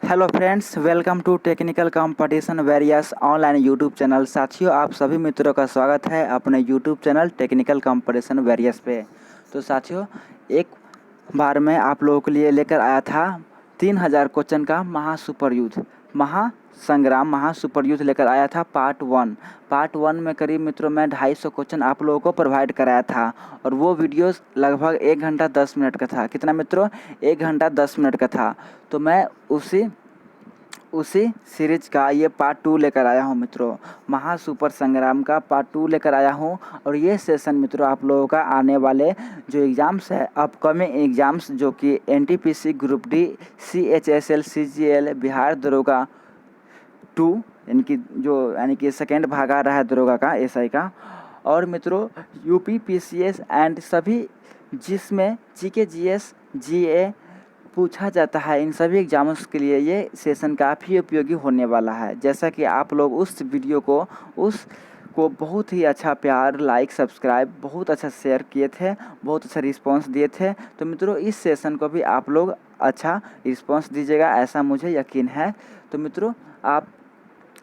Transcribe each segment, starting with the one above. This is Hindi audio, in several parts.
Hello friends, welcome to technical competition various online YouTube channel. साथियों, आप सभी मित्रों का स्वागत है अपने YouTube channel technical competition various पे। तो साथियों, एक बार मैं आप लोगों के लिए लेकर आया था 3000 क्वेश्चन का महासुपर युद्ध महासुपर युद्ध लेकर आया था पार्ट वन में करीब मित्रों मैं 250 क्वेश्चन आप लोगों को प्रोवाइड कराया था और वो वीडियोस लगभग 1 घंटा 10 मिनट का था। कितना मित्रों? 1 घंटा 10 मिनट का था। तो मैं उसी सीरीज का ये पार्ट 2 लेकर आया हूँ मित्रों। महासुपर संग्राम का पार्ट 2 लेकर आया हूँ और ये सेशन मित्रों आप लोगों का आने वाले जो एग्ज़ाम्स है, अपकमिंग एग्ज़ाम्स, जो कि NTPC, group D, CHSL, CGL, Bihar दरोगा 2 यानी कि सेकेंड भाग आ रहा है दरोगा का, एसआई का, और मित्रों यूपी पीसीएस एंड सभी जिसमें जीके, जीएस, जीए पूछा जाता है, इन सभी एग्जाम्स के लिए ये सेशन काफ़ी उपयोगी होने वाला है। जैसा कि आप लोग उस वीडियो को बहुत ही अच्छा प्यार, लाइक, सब्सक्राइब, बहुत अच्छा शेयर किए थे, बहुत अच्छा रिस्पांस दिए थे। तो मित्रों इस सेशन को भी आप लोग अच्छा रिस्पांस दीजिएगा, ऐसा मुझे यकीन है। तो मित्रों आप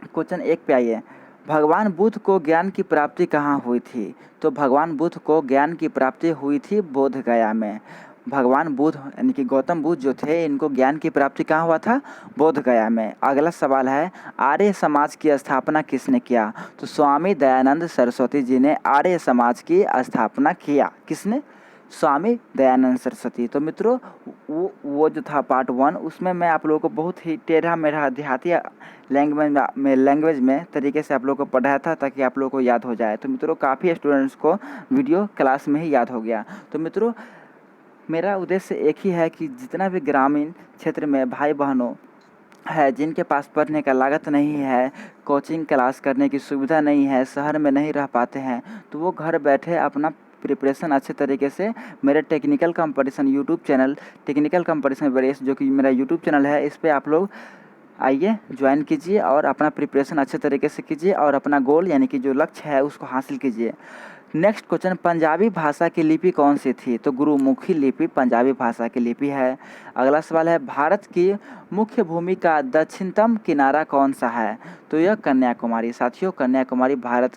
क्वेश्चन 1 पे आइए। भगवान बुद्ध को ज्ञान की प्राप्ति कहाँ हुई थी? तो भगवान बुद्ध को ज्ञान की प्राप्ति हुई थी बोध गया में। भगवान बुद्ध यानी कि गौतम बुद्ध जो थे, इनको ज्ञान की प्राप्ति कहाँ हुआ था? बोध गया में। अगला सवाल है, आर्य समाज की स्थापना किसने किया? तो स्वामी दयानंद सरस्वती जी ने आर्य समाज की स्थापना किया। किसने? स्वामी दयानंद सरस्वती। तो मित्रों वो जो था पार्ट 1, उसमें मैं आप लोगों को बहुत ही टेढ़ा मेढ़ा देहाती लैंग्वेज में तरीके से आप लोगों को पढ़ाया था ताकि आप लोगों को याद हो जाए। तो मित्रों काफ़ी स्टूडेंट्स को वीडियो क्लास में ही याद हो गया। तो मित्रों मेरा उद्देश्य एक ही है कि जितना भी ग्रामीण क्षेत्र में भाई बहनों है जिनके पास पढ़ने का लागत नहीं है, कोचिंग क्लास करने की सुविधा नहीं है, शहर में नहीं रह पाते हैं, तो वो घर बैठे अपना प्रिपरेशन अच्छे तरीके से मेरे technical competition YouTube channel technical competition various, जो कि मेरा यूट्यूब चैनल है, इस पर आप लोग आइए ज्वाइन कीजिए और अपना प्रिपरेशन अच्छे तरीके से कीजिए और अपना गोल यानी कि जो लक्ष्य है उसको हासिल कीजिए। नेक्स्ट क्वेश्चन, पंजाबी भाषा की लिपि कौन सी थी? तो गुरुमुखी लिपि पंजाबी भाषा की लिपि है। अगला सवाल है, भारत की मुख्य भूमि का दक्षिणतम किनारा कौन सा है? तो यह कन्याकुमारी। साथियों कन्याकुमारी भारत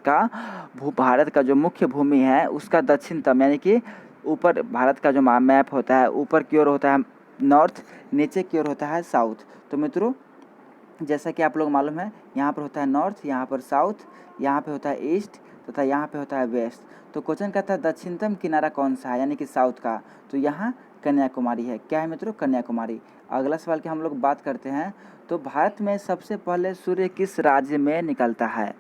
का जो मुख्य भूमि है उसका दक्षिणतम यानी कि ऊपर भारत का जो मैप होता है, ऊपर की ओर होता है नॉर्थ, नीचे की ओर होता है साउथ। तो मित्रों जैसा कि आप लोग मालूम है, यहाँ पर होता है नॉर्थ, यहाँ पर साउथ, यहाँ पे होता है ईस्ट तथा यहाँ पे होता है वेस्ट। तो क्वेश्चन कहता है दक्षिणतम किनारा कौन सा है यानी कि साउथ का? तो यहाँ कन्याकुमारी है। क्या है मित्रों? कन्याकुमारी। अगला सवाल की हम लोग बात करते हैं, तो भारत में सबसे पहले सूर्य किस राज्य में निकलता है?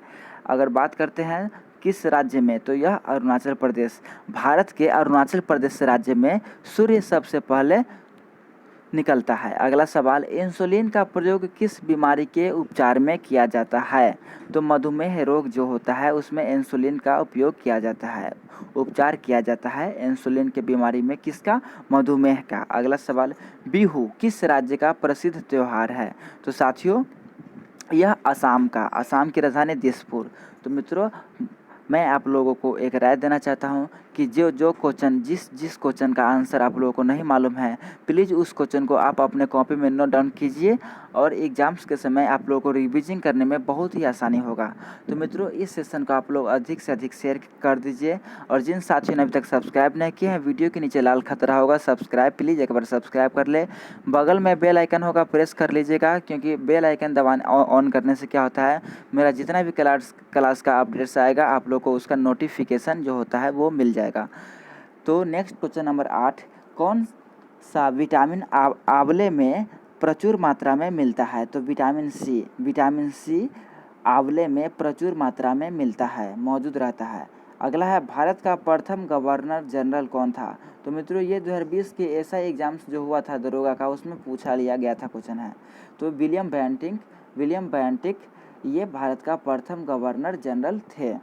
अगर बात करते हैं किस राज्य में, तो यह अरुणाचल प्रदेश। भारत के अरुणाचल प्रदेश राज्य में सूर्य सबसे पहले निकलता है। अगला सवाल, इंसुलिन का प्रयोग किस बीमारी के उपचार में किया जाता है? तो मधुमेह रोग जो होता है उसमें इंसुलिन का उपयोग किया जाता है, उपचार किया जाता है इंसुलिन के बीमारी में। किसका? मधुमेह का। अगला सवाल, बिहू किस राज्य का प्रसिद्ध त्यौहार है? तो साथियों यह असम की राजधानी दिसपुर। तो मित्रों मैं आप लोगों को एक राय देना चाहता हूं कि जो क्वेश्चन जिस क्वेश्चन का आंसर आप लोगों को नहीं मालूम है, प्लीज़ उस क्वेश्चन को आप अपने कॉपी में नोट डाउन कीजिए और एग्ज़ाम्स के समय आप लोगों को रिवीजन करने में बहुत ही आसानी होगा। तो मित्रों इस सेशन को आप लोग अधिक से अधिक शेयर कर दीजिए और जिन साथियों ने अभी तक सब्सक्राइब नहीं किए हैं, वीडियो के नीचे लाल खतरा होगा सब्सक्राइब, प्लीज़ एक बार सब्सक्राइब कर ले। बगल में बेल आइकन होगा, प्रेस कर लीजिएगा, क्योंकि बेल आइकन दबाने ऑन करने से क्या होता है, मेरा जितना भी क्लास का अपडेट्स आएगा आप लोग को उसका नोटिफिकेशन जो होता है वो मिल जाएगा। तो नेक्स्ट क्वेश्चन नंबर 8, कौन सा विटामिन आंवले में प्रचुर मात्रा में मिलता है? तो विटामिन सी आंवले में प्रचुर मात्रा में मिलता है, मौजूद रहता है। अगला है, भारत का प्रथम गवर्नर जनरल कौन था? तो मित्रों ये 2020 के ऐसा एग्जाम्स जो हुआ था दरोगा का, उसमें पूछा लिया गया था क्वेश्चन है। तो विलियम बेंटिक ये भारत का प्रथम गवर्नर जनरल थे।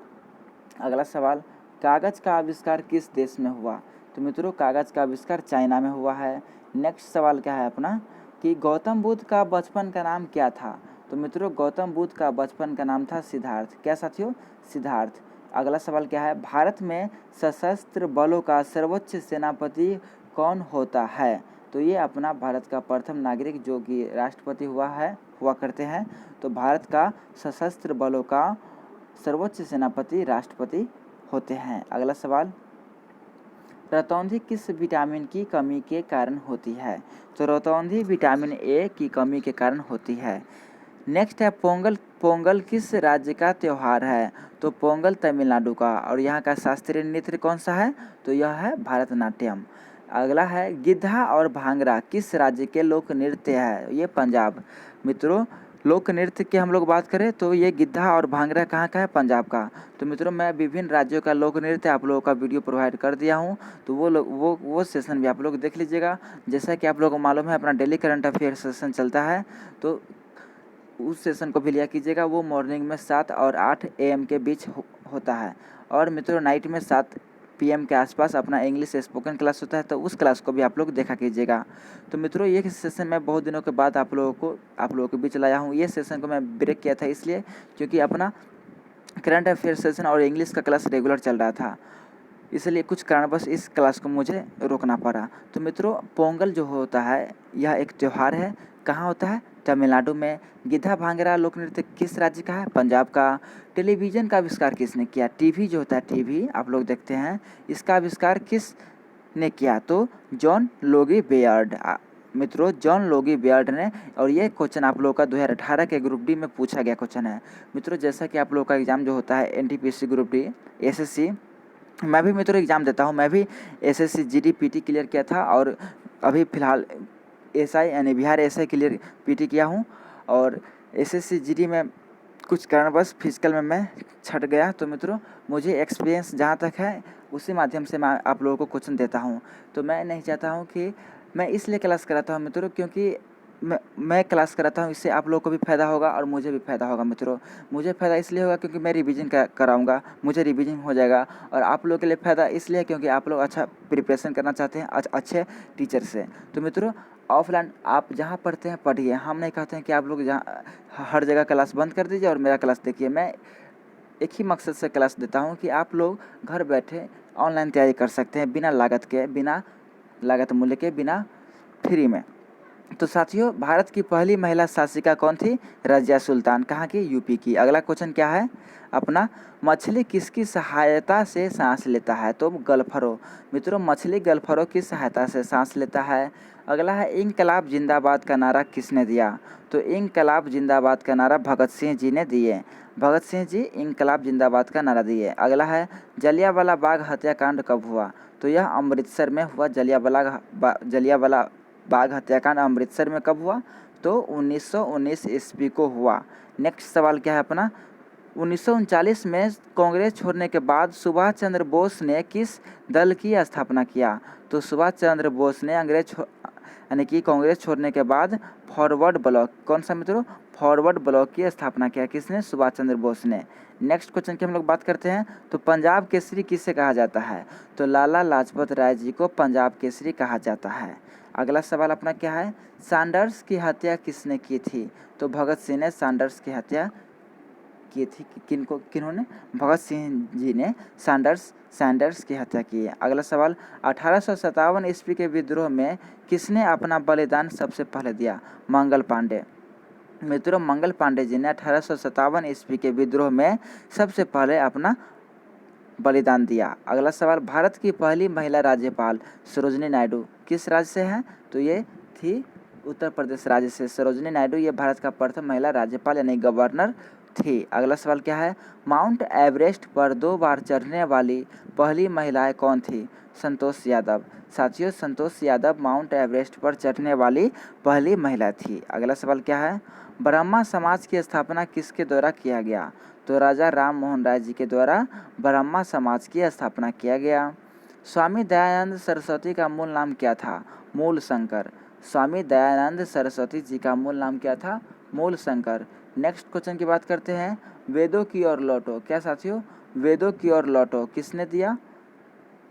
अगला सवाल, कागज़ का आविष्कार किस देश में हुआ? तो मित्रों कागज़ का आविष्कार चाइना में हुआ है। नेक्स्ट सवाल क्या है अपना, कि गौतम बुद्ध का बचपन का नाम क्या था? तो मित्रों गौतम बुद्ध का बचपन का नाम था सिद्धार्थ। क्या साथियों? सिद्धार्थ। अगला सवाल क्या है, भारत में सशस्त्र बलों का सर्वोच्च सेनापति कौन होता है? तो ये अपना भारत का प्रथम नागरिक जो कि राष्ट्रपति हुआ करते हैं। तो भारत का सशस्त्र बलों का सर्वोच्च सेनापति राष्ट्रपति होते हैं। अगला सवाल, रतौंधी किस विटामिन की कमी के कारण होती है? तो रतौंधी विटामिन ए की कमी के कारण होती है। नेक्स्ट है पोंगल। पोंगल किस राज्य का त्यौहार है? तो पोंगल तमिलनाडु का। और यहाँ का शास्त्रीय नृत्य कौन सा है? तो यह है भरतनाट्यम। अगला है गिद्धा और भांगड़ा किस राज्य के लोक नृत्य है? ये पंजाब। मित्रों, लोक नृत्य की हम लोग बात करें तो ये गिद्धा और भांगड़ा कहाँ का है? पंजाब का। तो मित्रों, मैं विभिन्न राज्यों का लोक नृत्य आप लोगों का वीडियो प्रोवाइड कर दिया हूँ, तो वो सेशन भी आप लोग देख लीजिएगा। जैसा कि आप लोगों को मालूम है, अपना डेली करंट अफेयर सेशन चलता है, तो उस सेशन को भी लिया कीजिएगा। वो मॉर्निंग में 7 और 8 AM के बीच होता है। और मित्रों, नाइट में 7 PM के आसपास अपना इंग्लिश स्पोकन क्लास होता है, तो उस क्लास को भी आप लोग देखा कीजिएगा। तो मित्रों, ये सेशन मैं बहुत दिनों के बाद आप लोगों के बीच लाया हूँ। ये सेशन को मैं ब्रेक किया था इसलिए क्योंकि अपना करंट अफेयर सेशन और इंग्लिश का क्लास रेगुलर चल रहा था, इसलिए कुछ कारणवश इस क्लास को मुझे रोकना पड़ा। तो मित्रों, पोंगल जो होता है यह एक त्यौहार है। कहाँ होता है? तमिलनाडु में। गिद्धा भांगड़ा लोक नृत्य किस राज्य का है? पंजाब का। टेलीविज़न का आविष्कार किसने किया? टीवी जो होता है, टीवी आप लोग देखते हैं, इसका आविष्कार किसने किया? तो जॉन लोगी बेयर्ड। मित्रों, जॉन लोगी बेयर्ड ने। और ये क्वेश्चन आप लोगों का 2018 के ग्रुप डी में पूछा गया क्वेश्चन है। मित्रों, जैसा कि आप लोगों का एग्ज़ाम जो होता है NTPC ग्रुप डी SSC, मैं भी मित्रों एग्ज़ाम देता हूँ। मैं भी SSC GD PT क्लियर किया था और अभी फ़िलहाल SI यानी बिहार SI क्लियर PT किया हूँ। और SSC GD में कुछ कारणवश फिजिकल में मैं छट गया। तो मित्रों, मुझे एक्सपीरियंस जहाँ तक है उसी माध्यम से मैं आप लोगों को क्वेश्चन देता हूँ। तो मैं नहीं चाहता हूँ कि मैं इसलिए क्लास कराता हूँ मित्रों, क्योंकि मैं क्लास कराता हूँ, इससे आप लोगों को भी फ़ायदा होगा और मुझे भी फ़ायदा होगा। मित्रों, मुझे फ़ायदा इसलिए होगा क्योंकि मैं रिवीजन कराऊँगा, मुझे रिवीजन हो जाएगा। और आप लोगों के लिए फ़ायदा इसलिए क्योंकि आप लोग अच्छा प्रिपरेशन करना चाहते हैं अच्छे टीचर से। तो मित्रों, ऑफलाइन आप जहाँ पढ़ते हैं पढ़िए। हम नहीं कहते हैं कि आप लोग जहाँ हर जगह क्लास बंद कर दीजिए और मेरा क्लास देखिए। मैं एक ही मकसद से क्लास देता हूँ कि आप लोग घर बैठे ऑनलाइन तैयारी कर सकते हैं बिना लागत मूल्य के, बिना फ्री में। तो साथियों, भारत की पहली महिला शासिका कौन थी? रज़िया सुल्तान। कहाँ की? यूपी की। अगला क्वेश्चन क्या है अपना, मछली किसकी सहायता से सांस लेता है? तो गलफरो। मित्रों, मछली गलफरो की सहायता से सांस लेता है। अगला है इंकलाब जिंदाबाद का नारा किसने दिया? तो इंकलाब जिंदाबाद का नारा भगत सिंह जी ने दिए। भगत सिंह जी इंकलाब जिंदाबाद का नारा दिए। अगला है जलियांवाला बाग हत्याकांड कब हुआ? तो यह अमृतसर में हुआ। जलियांवाला बाग हत्याकांड अमृतसर में कब हुआ? तो 1919 ईस्वी को हुआ। नेक्स्ट सवाल क्या है अपना, 1939 में कांग्रेस छोड़ने के बाद सुभाष चंद्र बोस ने किस दल की स्थापना किया? तो सुभाष चंद्र बोस ने यानी कि कांग्रेस छोड़ने के बाद फॉरवर्ड ब्लॉक, कौन सा मित्रों? फॉरवर्ड ब्लॉक की स्थापना किया। किसने? सुभाष चंद्र बोस ने। नेक्स्ट क्वेश्चन की हम लोग बात करते हैं। तो पंजाब केसरी किसे कहा जाता है? तो लाला लाजपत राय जी को पंजाब केसरी कहा जाता है। अगला सवाल अपना क्या है, सैंडर्स की हत्या किसने की थी? तो भगत सिंह ने सैंडर्स की हत्या की थी। किन्होंने? भगत सिंह जी ने सैंडर्स की हत्या की है। अगला सवाल, 1857 ईस्वी के विद्रोह में किसने अपना बलिदान सबसे पहले दिया? मंगल पांडे। मित्रों, मंगल पांडे जी ने 1857 ईस्वी के विद्रोह में सबसे पहले अपना बलिदान दिया। अगला सवाल, भारत की पहली महिला राज्यपाल सरोजिनी नायडू किस राज्य से हैं? तो ये थी उत्तर प्रदेश राज्य से। सरोजिनी नायडू ये भारत का प्रथम महिला राज्यपाल यानी गवर्नर थी। अगला सवाल क्या है, माउंट एवरेस्ट पर 2 बार चढ़ने वाली पहली महिला कौन थी? संतोष यादव। साथियों, संतोष यादव माउंट एवरेस्ट पर चढ़ने वाली पहली महिला थी। अगला सवाल क्या है, ब्रह्मा समाज की स्थापना किसके द्वारा किया गया? तो राजा राम मोहन राय जी के द्वारा ब्रह्मा समाज की स्थापना किया गया। स्वामी दयानंद सरस्वती का मूल नाम क्या था? मूल शंकर। स्वामी दयानंद सरस्वती जी का मूल नाम क्या था? मूल शंकर। नेक्स्ट क्वेश्चन की बात करते हैं, वेदों की ओर लौटो। क्या साथियों? वेदों की ओर लौटो किसने दिया?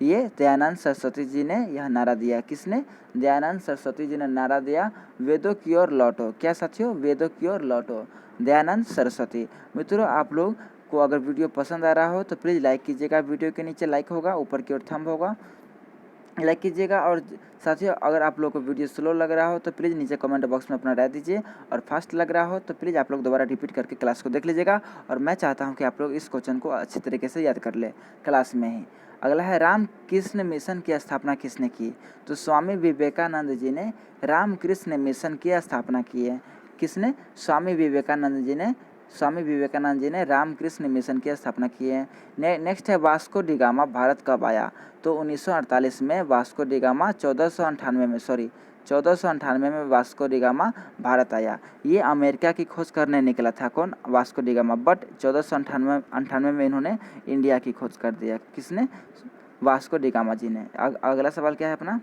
ये दयानंद सरस्वती जी ने यह नारा दिया। किसने? दयानंद सरस्वती जी ने नारा दिया, वेदों की ओर लौटो। क्या साथियों? वेदों की ओर लौटो, दयानंद सरस्वती। मित्रों, आप लोग को अगर वीडियो पसंद आ रहा हो तो प्लीज़ लाइक कीजिएगा। वीडियो के नीचे लाइक होगा, ऊपर की ओर थंब होगा, लाइक कीजिएगा। और साथियों अगर आप लोग को वीडियो स्लो लग रहा हो तो प्लीज़ नीचे कमेंट बॉक्स में अपना राय दीजिए, और फास्ट लग रहा हो तो प्लीज़ आप लोग दोबारा रिपीट करके क्लास को देख लीजिएगा। और मैं चाहता हूं कि आप लोग इस क्वेश्चन को अच्छी तरीके से याद कर ले क्लास में ही। अगला है, रामकृष्ण मिशन की स्थापना किसने की? तो स्वामी विवेकानंद जी ने रामकृष्ण मिशन की स्थापना की है। किसने? स्वामी विवेकानंद जी ने रामकृष्ण मिशन की स्थापना की है। नेक्स्ट है, वास्को डी गामा भारत कब आया? तो 1948 में वास्को डी गामा 1498 में वास्को डी गामा भारत आया। ये अमेरिका की खोज करने निकला था। कौन? Vasco D gamma. बट 1498 में इन्होंने इंडिया की खोज कर दिया। किसने? वास्को डी गामा जी ने। अगला सवाल क्या है अपना?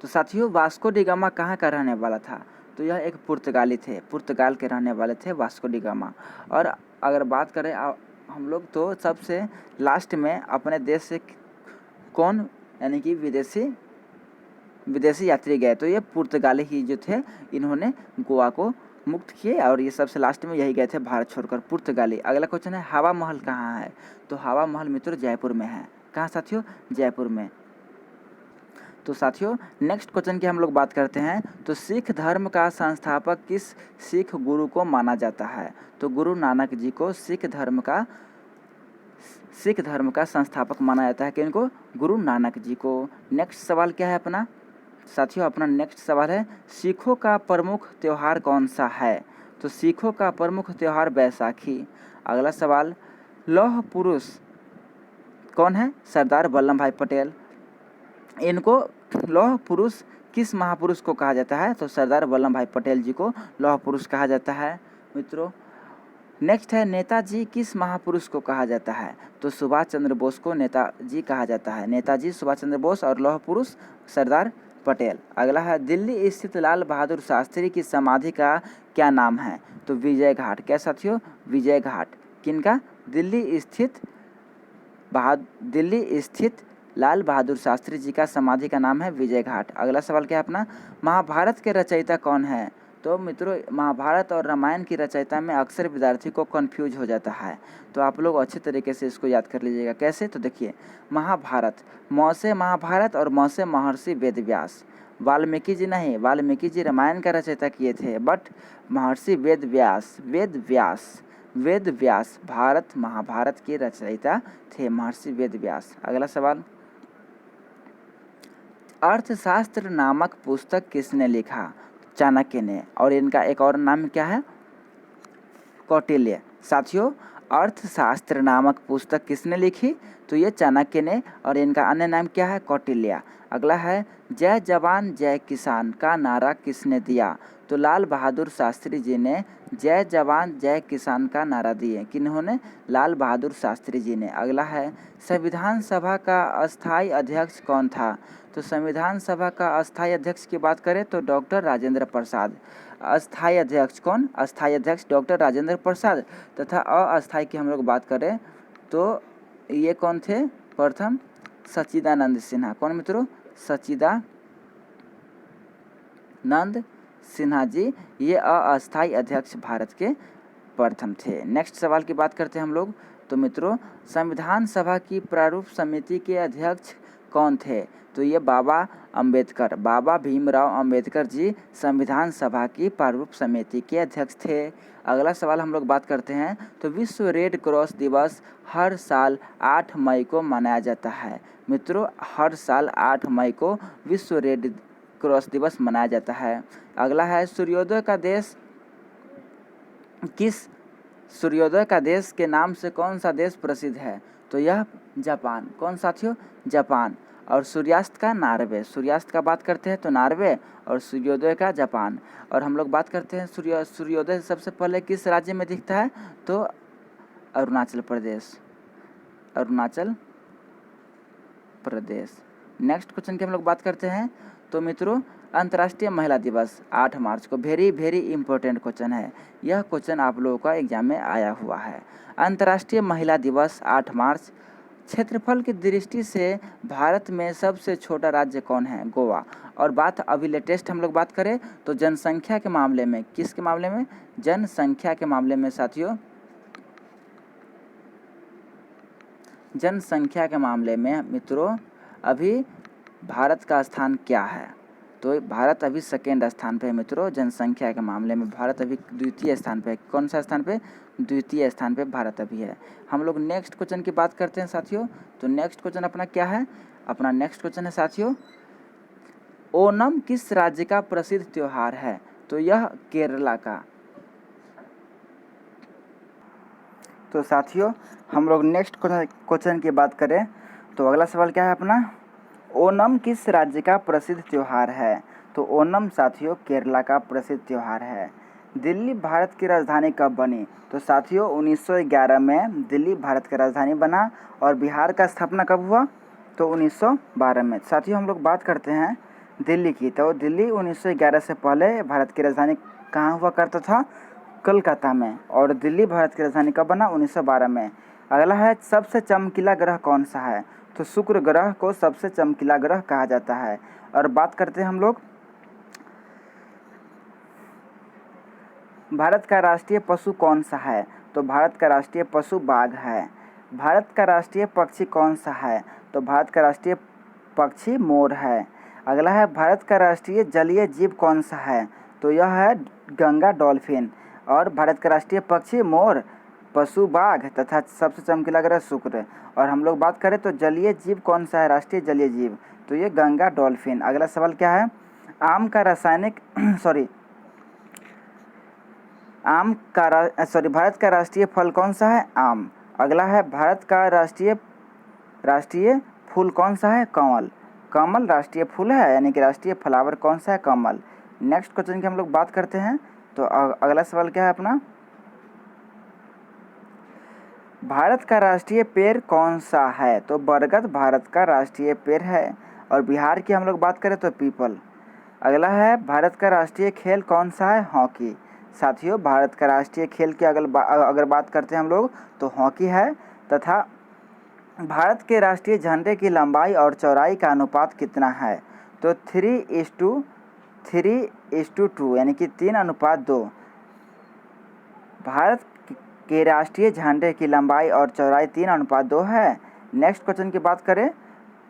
तो साथियों वास्को डी गामा कहाँ का रहने वाला था? तो यह एक पुर्तगाली थे, पुर्तगाल के रहने वाले थे वास्को डी गामा। और अगर बात करें हम लोग तो सबसे लास्ट में अपने देश से कौन यानी कि विदेशी यात्री गए? तो ये पुर्तगाली ही जो थे, इन्होंने गोवा को मुक्त किए और ये सबसे लास्ट में यही गए थे भारत छोड़कर, पुर्तगाली। अगला क्वेश्चन है, हवा महल कहाँ है? तो हवा महल मित्रों जयपुर में है। कहाँ साथियों? जयपुर में। तो साथियों नेक्स्ट क्वेश्चन की हम लोग बात करते हैं। तो सिख धर्म का संस्थापक किस सिख गुरु को माना जाता है? तो गुरु नानक जी को सिख धर्म का संस्थापक माना जाता है। किनको? गुरु नानक जी को। नेक्स्ट सवाल क्या है अपना? साथियों अपना नेक्स्ट सवाल है, सिखों का प्रमुख त्यौहार कौन सा है? तो सिखों का प्रमुख त्यौहार बैसाखी। अगला सवाल, लौह पुरुष कौन है? सरदार वल्लभ भाई पटेल। इनको लौह पुरुष किस महापुरुष को कहा जाता है? तो सरदार वल्लभ भाई पटेल जी को लौह पुरुष कहा जाता है मित्रों। नेक्स्ट है, नेताजी किस महापुरुष को कहा जाता है? तो सुभाष चंद्र बोस को नेताजी कहा जाता है। नेताजी सुभाष चंद्र बोस और लौह पुरुष सरदार पटेल। अगला है, दिल्ली स्थित लाल बहादुर शास्त्री की समाधि का क्या नाम है? तो विजय घाट। क्या साथियों? विजय घाट। किनका? दिल्ली स्थित लाल बहादुर शास्त्री जी का समाधि का नाम है विजय घाट। अगला सवाल क्या है अपना? महाभारत के रचयिता कौन है? तो मित्रों महाभारत और रामायण की रचयिता में अक्सर विद्यार्थी को कंफ्यूज हो जाता है, तो आप लोग अच्छे तरीके से इसको याद कर लीजिएगा। कैसे? तो देखिए, महाभारत, मौसे महाभारत और मौसे महर्षि वेदव्यास। वाल्मीकि जी नहीं, वाल्मीकि जी रामायण का रचयिता किए थे, बट महर्षि वेदव्यास भारत महाभारत के रचयिता थे, महर्षि वेदव्यास। अगला सवाल, अर्थशास्त्र नामक पुस्तक किसने लिखा? चाणक्य ने। और इनका एक और नाम क्या है? कौटिल्य। साथियों अर्थशास्त्र नामक पुस्तक किसने लिखी? तो ये चाणक्य ने, और इनका अन्य नाम क्या है? कौटिल्य। अगला है, जय जवान जय किसान का नारा किसने दिया? तो लाल बहादुर शास्त्री जी ने जय जवान जय किसान का नारा दिए। किन्होंने? लाल बहादुर शास्त्री जी ने। अगला है, संविधान सभा का अस्थायी अध्यक्ष कौन था? तो संविधान सभा का अस्थायी अध्यक्ष की बात करें तो डॉक्टर राजेंद्र प्रसाद। अस्थायी अध्यक्ष कौन? अस्थायी अध्यक्ष डॉक्टर राजेंद्र प्रसाद। तथा अस्थायी की हम लोग बात करें तो ये कौन थे? प्रथम सच्चिदानंद सिन्हा। कौन मित्रों? सच्चिदानंद सिन्हा जी, ये अस्थायी अध्यक्ष भारत के प्रथम थे। नेक्स्ट सवाल की बात करते हैं हम लोग। तो मित्रों संविधान सभा की प्रारूप समिति के अध्यक्ष कौन थे? तो ये बाबा भीमराव अंबेडकर जी संविधान सभा की प्रारूप समिति के अध्यक्ष थे। अगला सवाल हम लोग बात करते हैं। तो विश्व रेड क्रॉस दिवस हर साल 8 मई को मनाया जाता है। मित्रों हर साल 8 मई को विश्व रेड क्रॉस दिवस मनाया जाता है। अगला है, सूर्योदय का देश के नाम से कौन सा देश प्रसिद्ध है? तो यह जापान। कौन साथियों? जापान। और सूर्यास्त का नार्वे। सूर्यास्त का बात करते हैं तो नार्वे, और सूर्योदय का जापान। और हम लोग बात करते हैं सूर्योदय सबसे पहले किस राज्य में दिखता है? तो अरुणाचल प्रदेश। नेक्स्ट क्वेश्चन की हम लोग बात करते हैं। तो मित्रों अंतर्राष्ट्रीय महिला दिवस 8 मार्च को, वेरी इंपॉर्टेंट क्वेश्चन है। यह क्वेश्चन आप लोगों का एग्जाम में आया हुआ है। अंतर्राष्ट्रीय महिला दिवस 8 मार्च। क्षेत्रफल की दृष्टि से भारत में सबसे छोटा राज्य कौन है? गोवा। और बात अभी लेटेस्ट हम लोग बात करें तो जनसंख्या के मामले में, किसके मामले में? जनसंख्या के मामले में साथियों, जनसंख्या के मामले में मित्रों अभी भारत का स्थान क्या है? तो भारत अभी सेकेंड स्थान पे है मित्रों। जनसंख्या के मामले में भारत अभी द्वितीय स्थान पे है। कौन सा स्थान पे? द्वितीय स्थान पे भारत अभी है। हम लोग नेक्स्ट क्वेश्चन की बात करते हैं साथियों। तो नेक्स्ट क्वेश्चन अपना क्या है? अपना नेक्स्ट क्वेश्चन है साथियों, ओणम किस राज्य का प्रसिद्ध त्योहार है? तो यह केरला का। तो साथियों हम लोग नेक्स्ट क्वेश्चन की बात करें तो अगला सवाल क्या है अपना, ओणम किस राज्य का प्रसिद्ध त्योहार है? तो ओणम साथियों केरला का प्रसिद्ध त्योहार है। दिल्ली भारत की राजधानी कब बनी? तो साथियों 1911 में दिल्ली भारत की राजधानी बना। और बिहार का स्थापना कब हुआ? तो 1912 में। साथियों हम लोग बात करते हैं दिल्ली की, तो दिल्ली 1911 से पहले भारत की राजधानी कहाँ हुआ करता था? कलकत्ता में। और दिल्ली भारत की राजधानी कब बना? 1912 में। अगला है सबसे चमकीला ग्रह कौन सा है? तो शुक्र ग्रह को सबसे चमकीला ग्रह कहा जाता है। और बात करते हैं हम लोग भारत का राष्ट्रीय पशु कौन सा है? तो भारत का राष्ट्रीय पशु बाघ है। भारत का राष्ट्रीय पक्षी कौन सा है? तो भारत का राष्ट्रीय पक्षी मोर है। अगला है भारत का राष्ट्रीय जलीय जीव कौन सा है? तो यह है गंगा डॉल्फिन। और भारत का राष्ट्रीय पक्षी मोर, पशु बाघ तथा सबसे चमकीला ग्रह शुक्र। और हम लोग बात करें तो जलीय जीव कौन सा है राष्ट्रीय जलीय जीव? तो ये गंगा डॉल्फिन। अगला सवाल क्या है, आम का रासायनिक भारत का राष्ट्रीय फल कौन सा है? आम। अगला है भारत का राष्ट्रीय फूल कौन सा है? कमल। कमल राष्ट्रीय फूल है, यानी कि राष्ट्रीय फ्लावर कौन सा है? कमल। नेक्स्ट क्वेश्चन की हम लोग बात करते हैं तो अगला सवाल क्या है अपना, भारत का राष्ट्रीय पेड़ कौन सा है? तो बरगद भारत का राष्ट्रीय पेड़ है। और बिहार की हम लोग बात करें तो पीपल। अगला है भारत का राष्ट्रीय खेल कौन सा है? हॉकी। साथियों भारत का राष्ट्रीय खेल की अगर बात करते हैं हम लोग तो हॉकी है। तथा भारत के राष्ट्रीय झंडे की लंबाई और चौड़ाई का अनुपात कितना है? तो 3:2 यानी कि 3:2। भारत के राष्ट्रीय झंडे की लंबाई और चौड़ाई 3:2 है। नेक्स्ट क्वेश्चन की बात करें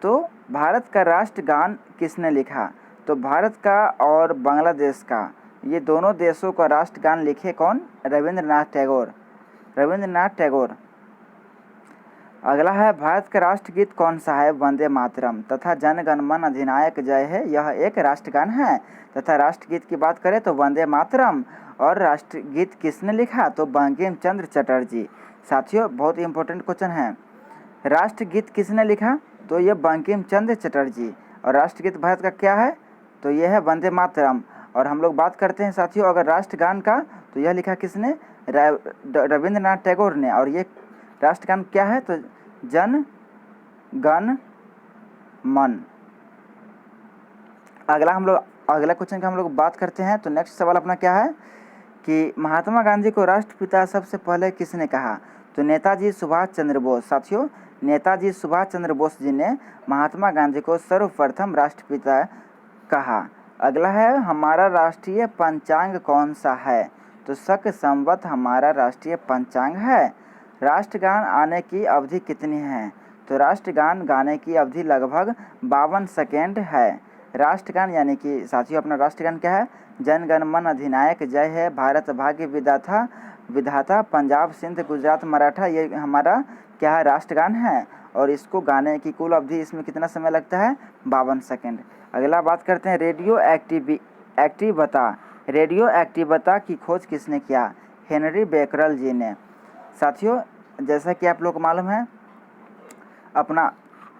तो भारत का राष्ट्रगान किसने लिखा? तो भारत का और बांग्लादेश का, ये दोनों देशों का राष्ट्रगान लिखे कौन? रविंद्रनाथ टैगोर। अगला है भारत का राष्ट्रगीत कौन सा है? वंदे मातरम। तथा जन गण मन अधिनायक जय है, यह एक राष्ट्रगान है। तथा राष्ट्रगीत की बात करें तो वंदे मातरम। और राष्ट्रगीत किसने लिखा? तो बंकिम चंद्र चटर्जी। साथियों बहुत इंपॉर्टेंट क्वेश्चन है, राष्ट्रगीत किसने लिखा? तो यह बंकिम चंद्र चटर्जी। और राष्ट्रगीत भारत का क्या है? तो यह है वंदे मातरम। और हम लोग बात करते हैं साथियों अगर राष्ट्रगान का, तो यह लिखा किसने? रविंद्रनाथ टैगोर ने। और ये राष्ट्रगान क्या है? तो जन गण मन। अगला क्वेश्चन का हम लोग बात करते हैं तो नेक्स्ट सवाल अपना क्या है कि महात्मा गांधी को राष्ट्रपिता सबसे पहले किसने कहा? तो नेताजी सुभाष चंद्र बोस। साथियों नेताजी सुभाष चंद्र बोस जी ने महात्मा गांधी को सर्वप्रथम राष्ट्रपिता कहा। अगला है हमारा राष्ट्रीय पंचांग कौन सा है? तो शक संवत हमारा राष्ट्रीय पंचांग है। राष्ट्रगान आने की अवधि कितनी है? तो राष्ट्रगान गाने की अवधि लगभग 52 सेकेंड है। राष्ट्रगान यानी कि साथियों अपना राष्ट्रगान क्या है? जन गण मन अधिनायक जय है, भारत भाग्य विधाता, पंजाब सिंध गुजरात मराठा, ये हमारा क्या है? राष्ट्रगान है। और इसको गाने की कुल अवधि इसमें कितना समय लगता है? 52 सेकेंड। अगला बात करते हैं रेडियो एक्टिवता की खोज किसने किया? हेनरी बेकरल जी ने। साथियों जैसा कि आप लोग को मालूम है अपना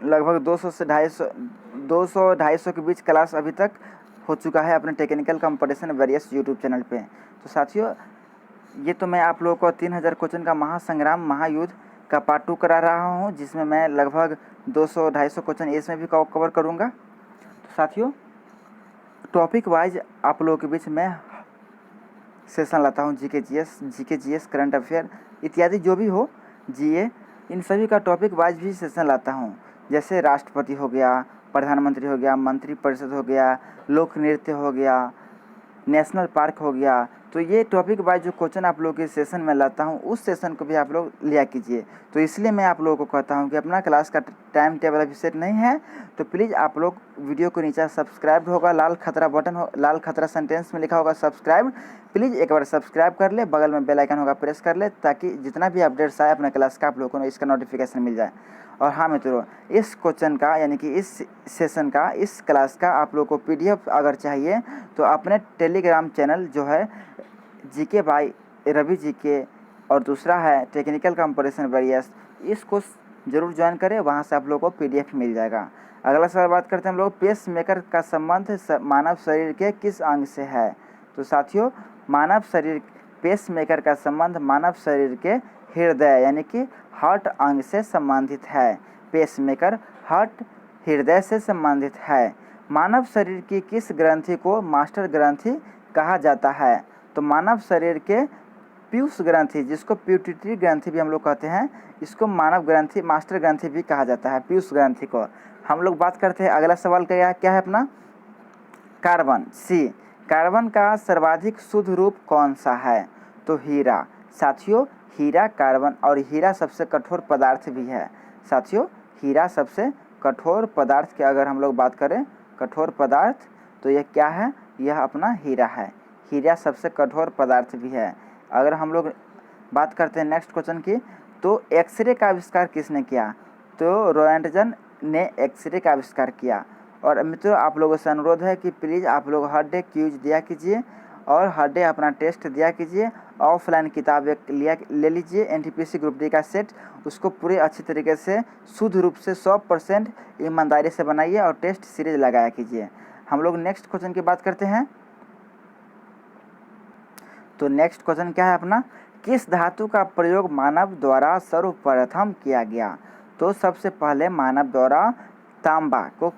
लगभग 200 से 250 के बीच क्लास अभी तक हो चुका है अपने technical competition various YouTube channel पे। तो साथियों ये तो मैं आप लोगों को 3000 क्वेश्चन का महायुद्ध का पार्ट 2 करा रहा हूँ, जिसमें मैं लगभग 200-250 क्वेश्चन इसमें भी कवर करूँगा। तो साथियों टॉपिक वाइज आप लोगों के बीच में सेशन लाता हूँ, जीके जीएस करंट अफेयर इत्यादि जो भी हो, जीए, इन सभी का टॉपिक वाइज भी सेशन लाता हूँ। जैसे राष्ट्रपति हो गया, प्रधानमंत्री हो गया, मंत्रिपरिषद हो गया, लोक नृत्य हो गया, नेशनल पार्क हो गया। तो ये टॉपिक वाइज जो क्वेश्चन आप लोगों के सेशन में लाता हूँ, उस सेशन को भी आप लोग लिया कीजिए। तो इसलिए मैं आप लोगों को कहता हूँ कि अपना क्लास का टाइम टेबल अभी सेट नहीं है तो प्लीज़ आप लोग वीडियो को नीचे सब्सक्राइब होगा, लाल खतरा बटन हो, लाल खतरा सेंटेंस में लिखा होगा सब्सक्राइब, प्लीज़ एक बार सब्सक्राइब कर ले, बगल में बेल आइकन होगा प्रेस कर ले, ताकि जितना भी अपडेट्स आए अपने क्लास का आप लोगों को इसका नोटिफिकेशन मिल जाए। और हाँ मित्रों, इस क्वेश्चन का यानी कि इस सेशन का, इस क्लास का आप लोग को PDF अगर चाहिए तो अपने टेलीग्राम चैनल जो है GK बाय रवि GK और दूसरा है टेक्निकल कंपैरिजन वेरियस, इसको ज़रूर ज्वाइन करें, वहाँ से आप लोगों को PDF मिल जाएगा। अगला सवाल बात करते हैं हम लोग, पेस मेकर का संबंध मानव शरीर के किस अंग से है? तो साथियों, मानव शरीर पेस मेकर का संबंध मानव शरीर के हृदय यानी कि हार्ट अंग से संबंधित है। पेस मेकर हार्ट हृदय से संबंधित है। मानव शरीर की किस ग्रंथि को मास्टर ग्रंथि कहा जाता है? तो मानव शरीर के पीयूष ग्रंथि, जिसको प्यूटिटरी ग्रंथि भी हम लोग कहते हैं, इसको मानव ग्रंथि मास्टर ग्रंथि भी कहा जाता है, पीयूष ग्रंथि को। हम लोग बात करते हैं अगला सवाल क्या है अपना, कार्बन। सी, कार्बन का सर्वाधिक शुद्ध रूप कौन सा है? तो हीरा। साथियों, हीरा कार्बन, और हीरा सबसे कठोर पदार्थ भी है। साथियों, हीरा सबसे कठोर पदार्थ की अगर हम लोग बात करें, कठोर पदार्थ, तो यह क्या है? यह अपना हीरा है। हीरा सबसे कठोर पदार्थ भी है। अगर हम लोग बात करते हैं नेक्स्ट क्वेश्चन की, तो एक्सरे का आविष्कार किसने किया? तो रोएंटगन ने एक्सरे का आविष्कार किया। और मित्रों, आप लोगों से अनुरोध है कि प्लीज़ आप लोग हर डे क्यूज दिया कीजिए और हर डे अपना टेस्ट दिया कीजिए। ऑफलाइन किताब एक ले लीजिए, NTPC ग्रुप डी का सेट, उसको पूरे अच्छी तरीके से शुद्ध रूप से 100% ईमानदारी से बनाइए और टेस्ट सीरीज लगाया कीजिए। हम लोग नेक्स्ट क्वेश्चन की बात करते हैं। तो नेक्स्ट क्वेश्चन क्या है अपना, किस धातु का प्रयोग मानव द्वारा सर्वप्रथम किया गया? तो सबसे पहले मानव द्वारा तांबा को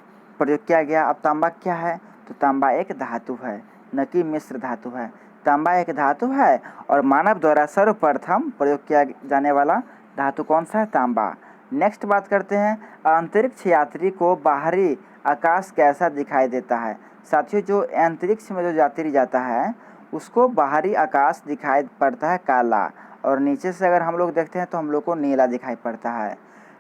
प्रयोग किया गया। अब तांबा क्या है? तो तांबा एक धातु है, न कि मिश्र धातु है। तांबा एक धातु है और मानव द्वारा सर्वप्रथम प्रयोग किया जाने वाला धातु कौन सा है? तांबा। नेक्स्ट बात करते हैं, अंतरिक्ष यात्री को बाहरी आकाश कैसा दिखाई देता है? साथियों, जो अंतरिक्ष में जो यात्री जाता है उसको बाहरी आकाश दिखाई पड़ता है काला, और नीचे से अगर हम लोग देखते हैं तो हम लोग को नीला दिखाई पड़ता है।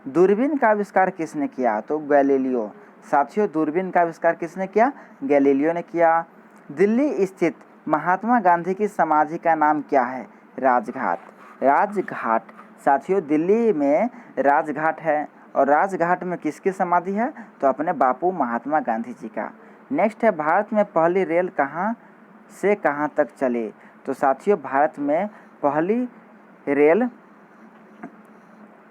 दूरबीन का आविष्कार किसने किया? तो गैलीलियो। साथियों, दूरबीन का आविष्कार किसने किया? गैलीलियो ने किया। दिल्ली स्थित महात्मा गांधी की समाधि का नाम क्या है? राजघाट। राजघाट। साथियों, दिल्ली में राजघाट है, और राजघाट में किसकी समाधि है? तो अपने बापू महात्मा गांधी जी का। नेक्स्ट है, भारत में पहली रेल कहाँ से कहाँ तक चली? तो साथियों, भारत में पहली रेल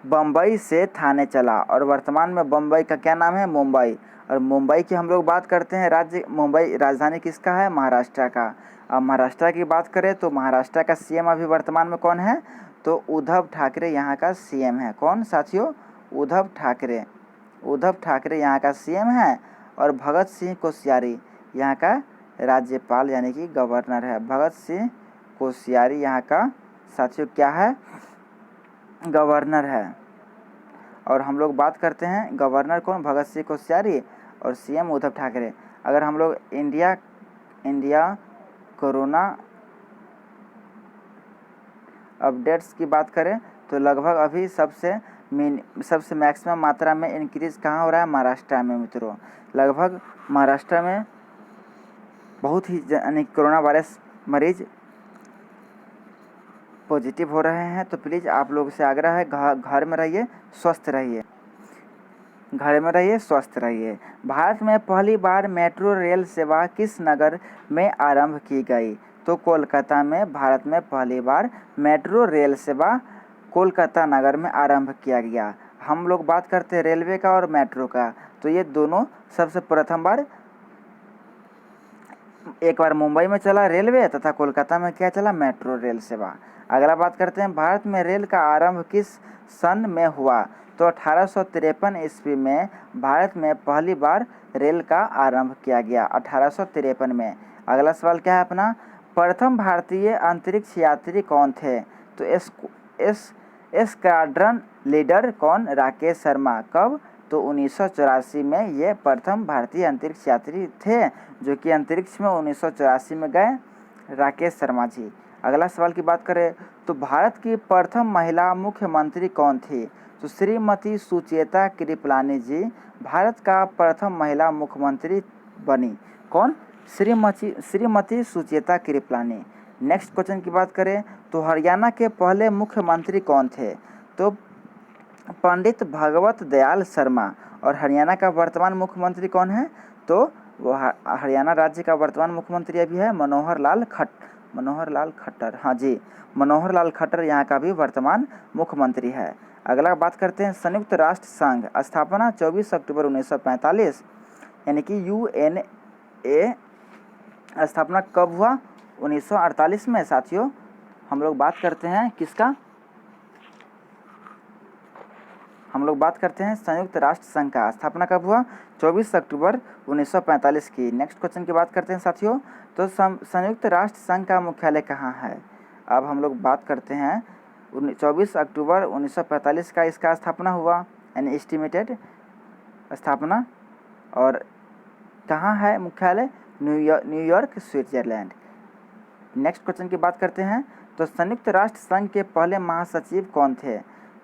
बम्बई से थाने चला, और वर्तमान में बम्बई का क्या नाम है? मुंबई। और मुंबई की हम लोग बात करते हैं, राज्य मुंबई राजधानी किसका है? महाराष्ट्र का। अब महाराष्ट्र की बात करें तो महाराष्ट्र का CM अभी वर्तमान में कौन है? तो उद्धव ठाकरे यहाँ का CM है। कौन साथियों? उद्धव ठाकरे। उद्धव ठाकरे यहाँ का CM है, और भगत सिंह कोश्यारी यहाँ का राज्यपाल यानी कि गवर्नर है। भगत सिंह कोश्यारी यहाँ का साथियों क्या है? गवर्नर है। और हम लोग बात करते हैं गवर्नर कौन? भगत सिंह कोश्यारी, और CM उद्धव ठाकरे। अगर हम लोग इंडिया कोरोना अपडेट्स की बात करें तो लगभग अभी सबसे मैक्सिमम मात्रा में इंक्रीज़ कहाँ हो रहा है? महाराष्ट्र में मित्रों। लगभग महाराष्ट्र में बहुत ही यानी कोरोना वायरस मरीज पॉजिटिव हो रहे हैं। तो प्लीज़ आप लोगों से आग्रह है, घर में रहिए, स्वस्थ रहिए, घर में रहिए, स्वस्थ रहिए। भारत में पहली बार मेट्रो रेल सेवा किस नगर में आरंभ की गई? तो कोलकाता में भारत में पहली बार मेट्रो रेल सेवा कोलकाता नगर में आरंभ किया गया। हम लोग बात करते हैं रेलवे का और मेट्रो का, तो ये दोनों सबसे प्रथम बार एक बार मुंबई में चला रेलवे, तथा कोलकाता में क्या चला? मेट्रो रेल सेवा। अगला बात करते हैं, भारत में रेल का आरंभ किस सन में हुआ? तो 1853 ईस्वी में भारत में पहली बार रेल का आरंभ किया गया, 1853 में। अगला सवाल क्या है अपना, प्रथम भारतीय अंतरिक्ष यात्री कौन थे? तो स्क्वाड्रन लीडर कौन? राकेश शर्मा। कब? तो 1984 में ये प्रथम भारतीय अंतरिक्ष यात्री थे, जो कि अंतरिक्ष में 1984 में गए, राकेश शर्मा जी। अगला सवाल की बात करें तो भारत की प्रथम महिला मुख्यमंत्री कौन थी? तो तो श्रीमती सुचेता कृपलानी जी भारत का प्रथम महिला मुख्यमंत्री बनी। कौन? श्रीमती सुचेता कृपलानी। नेक्स्ट क्वेश्चन की बात करें तो हरियाणा के पहले मुख्यमंत्री कौन थे? तो पंडित भगवत दयाल शर्मा। और हरियाणा का वर्तमान मुख्यमंत्री कौन है? तो वो हरियाणा राज्य का वर्तमान मुख्यमंत्री अभी है मनोहर लाल खट्टर। हाँ जी, मनोहर लाल खट्टर यहाँ का भी वर्तमान मुख्यमंत्री है। अगला बात करते हैं संयुक्त राष्ट्र संघ स्थापना 24 अक्टूबर 1945, यानी कि यूएनए स्थापना कब हुआ? 1948 में। साथियों हम लोग बात करते हैं किसका? हम लोग बात करते हैं संयुक्त राष्ट्र संघ का स्थापना कब हुआ? 24 अक्टूबर 1945 की। नेक्स्ट क्वेश्चन की बात करते हैं साथियों, तो संयुक्त राष्ट्र संघ का मुख्यालय कहाँ है? अब हम लोग बात करते हैं 24 अक्टूबर 1945 का इसका स्थापना हुआ, यानी एस्टिमेटेड स्थापना। और कहाँ है मुख्यालय? New York Switzerland. नेक्स्ट क्वेश्चन की बात करते हैं, तो संयुक्त राष्ट्र संघ के पहले महासचिव कौन थे?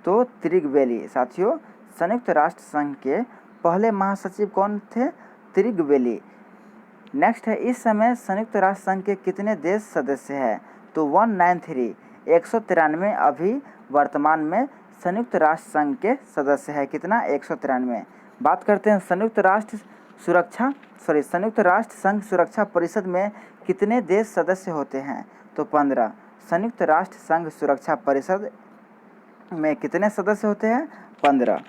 तो त्रिगवेली। साथियों संयुक्त राष्ट्र संघ के पहले महासचिव कौन थे? त्रिगवेली। नेक्स्ट है इस समय संयुक्त राष्ट्र संघ के कितने देश सदस्य हैं? तो 193, 193 अभी वर्तमान में संयुक्त राष्ट्र संघ के सदस्य है। कितना? 193। बात करते हैं संयुक्त राष्ट्र संघ सुरक्षा परिषद में कितने देश सदस्य होते हैं? तो 15। संयुक्त राष्ट्र संघ सुरक्षा परिषद में कितने सदस्य होते हैं? 15।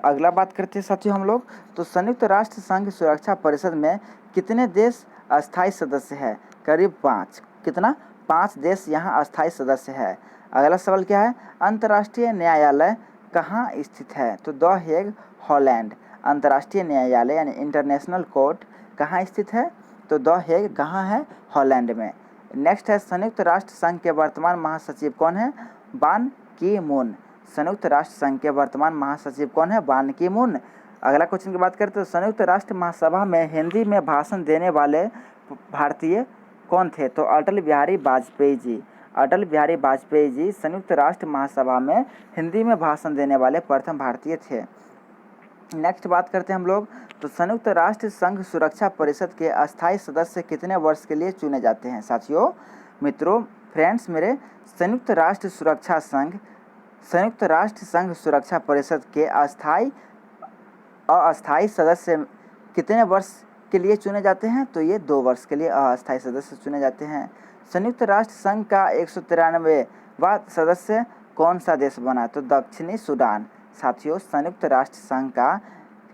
अगला बात करते हैं साथियों हम लोग, तो संयुक्त राष्ट्र संघ सुरक्षा परिषद में कितने देश अस्थायी सदस्य है? करीब 5। कितना? 5 देश यहाँ अस्थायी सदस्य है। अगला सवाल क्या है? अंतर्राष्ट्रीय न्यायालय कहाँ स्थित है? तो द हेग, हॉलैंड। अंतर्राष्ट्रीय न्यायालय यानी इंटरनेशनल कोर्ट कहाँ स्थित है? तो द हेग कहाँ है? हॉलैंड में। नेक्स्ट है संयुक्त राष्ट्र संघ के वर्तमान महासचिव कौन है? बान की मून। संयुक्त राष्ट्र संघ के वर्तमान महासचिव कौन है? बान की मून। अगला क्वेश्चन की बात करें तो संयुक्त राष्ट्र महासभा में हिंदी में भाषण देने वाले भारतीय कौन थे? तो अटल बिहारी वाजपेयी जी। अटल बिहारी वाजपेयी जी संयुक्त राष्ट्र महासभा में हिंदी में भाषण देने वाले प्रथम भारतीय थे। नेक्स्ट बात करते हैं हम लोग, तो संयुक्त राष्ट्र संघ सुरक्षा परिषद के अस्थायी सदस्य कितने वर्ष के लिए चुने जाते हैं? साथियों मित्रों फ्रेंड्स मेरे, संयुक्त राष्ट्र संघ सुरक्षा परिषद के अस्थायी सदस्य कितने वर्ष के लिए चुने जाते हैं? तो ये 2 वर्ष के लिए अस्थायी सदस्य चुने जाते हैं। संयुक्त राष्ट्र संघ का 193वां सदस्य कौन सा देश बना? तो दक्षिणी सूडान। साथियों संयुक्त राष्ट्र संघ का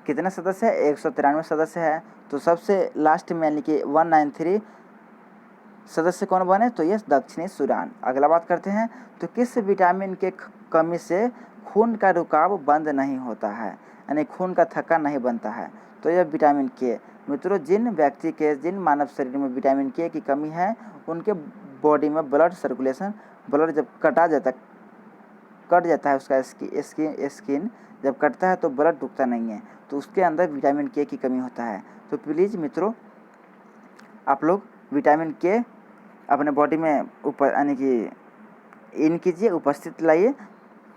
कितने सदस्य है? 193 सदस्य है। तो सबसे लास्ट में यानी कि 193 सदस्य कौन बने? तो ये दक्षिणी सूडान। अगला बात करते हैं, तो किस विटामिन के कमी से खून का रुकाव बंद नहीं होता है, यानी खून का थक्का नहीं बनता है? तो यह विटामिन के। मित्रों जिन मानव शरीर में विटामिन के की कमी है उनके बॉडी में ब्लड सर्कुलेशन, ब्लड जब कट जाता है उसका स्किन जब कटता है तो ब्लड रुकता नहीं है, तो उसके अंदर विटामिन के की कमी होता है। तो प्लीज़ मित्रों आप लोग विटामिन के अपने बॉडी में यानी कि इन कीजिए, उपस्थित लाइए,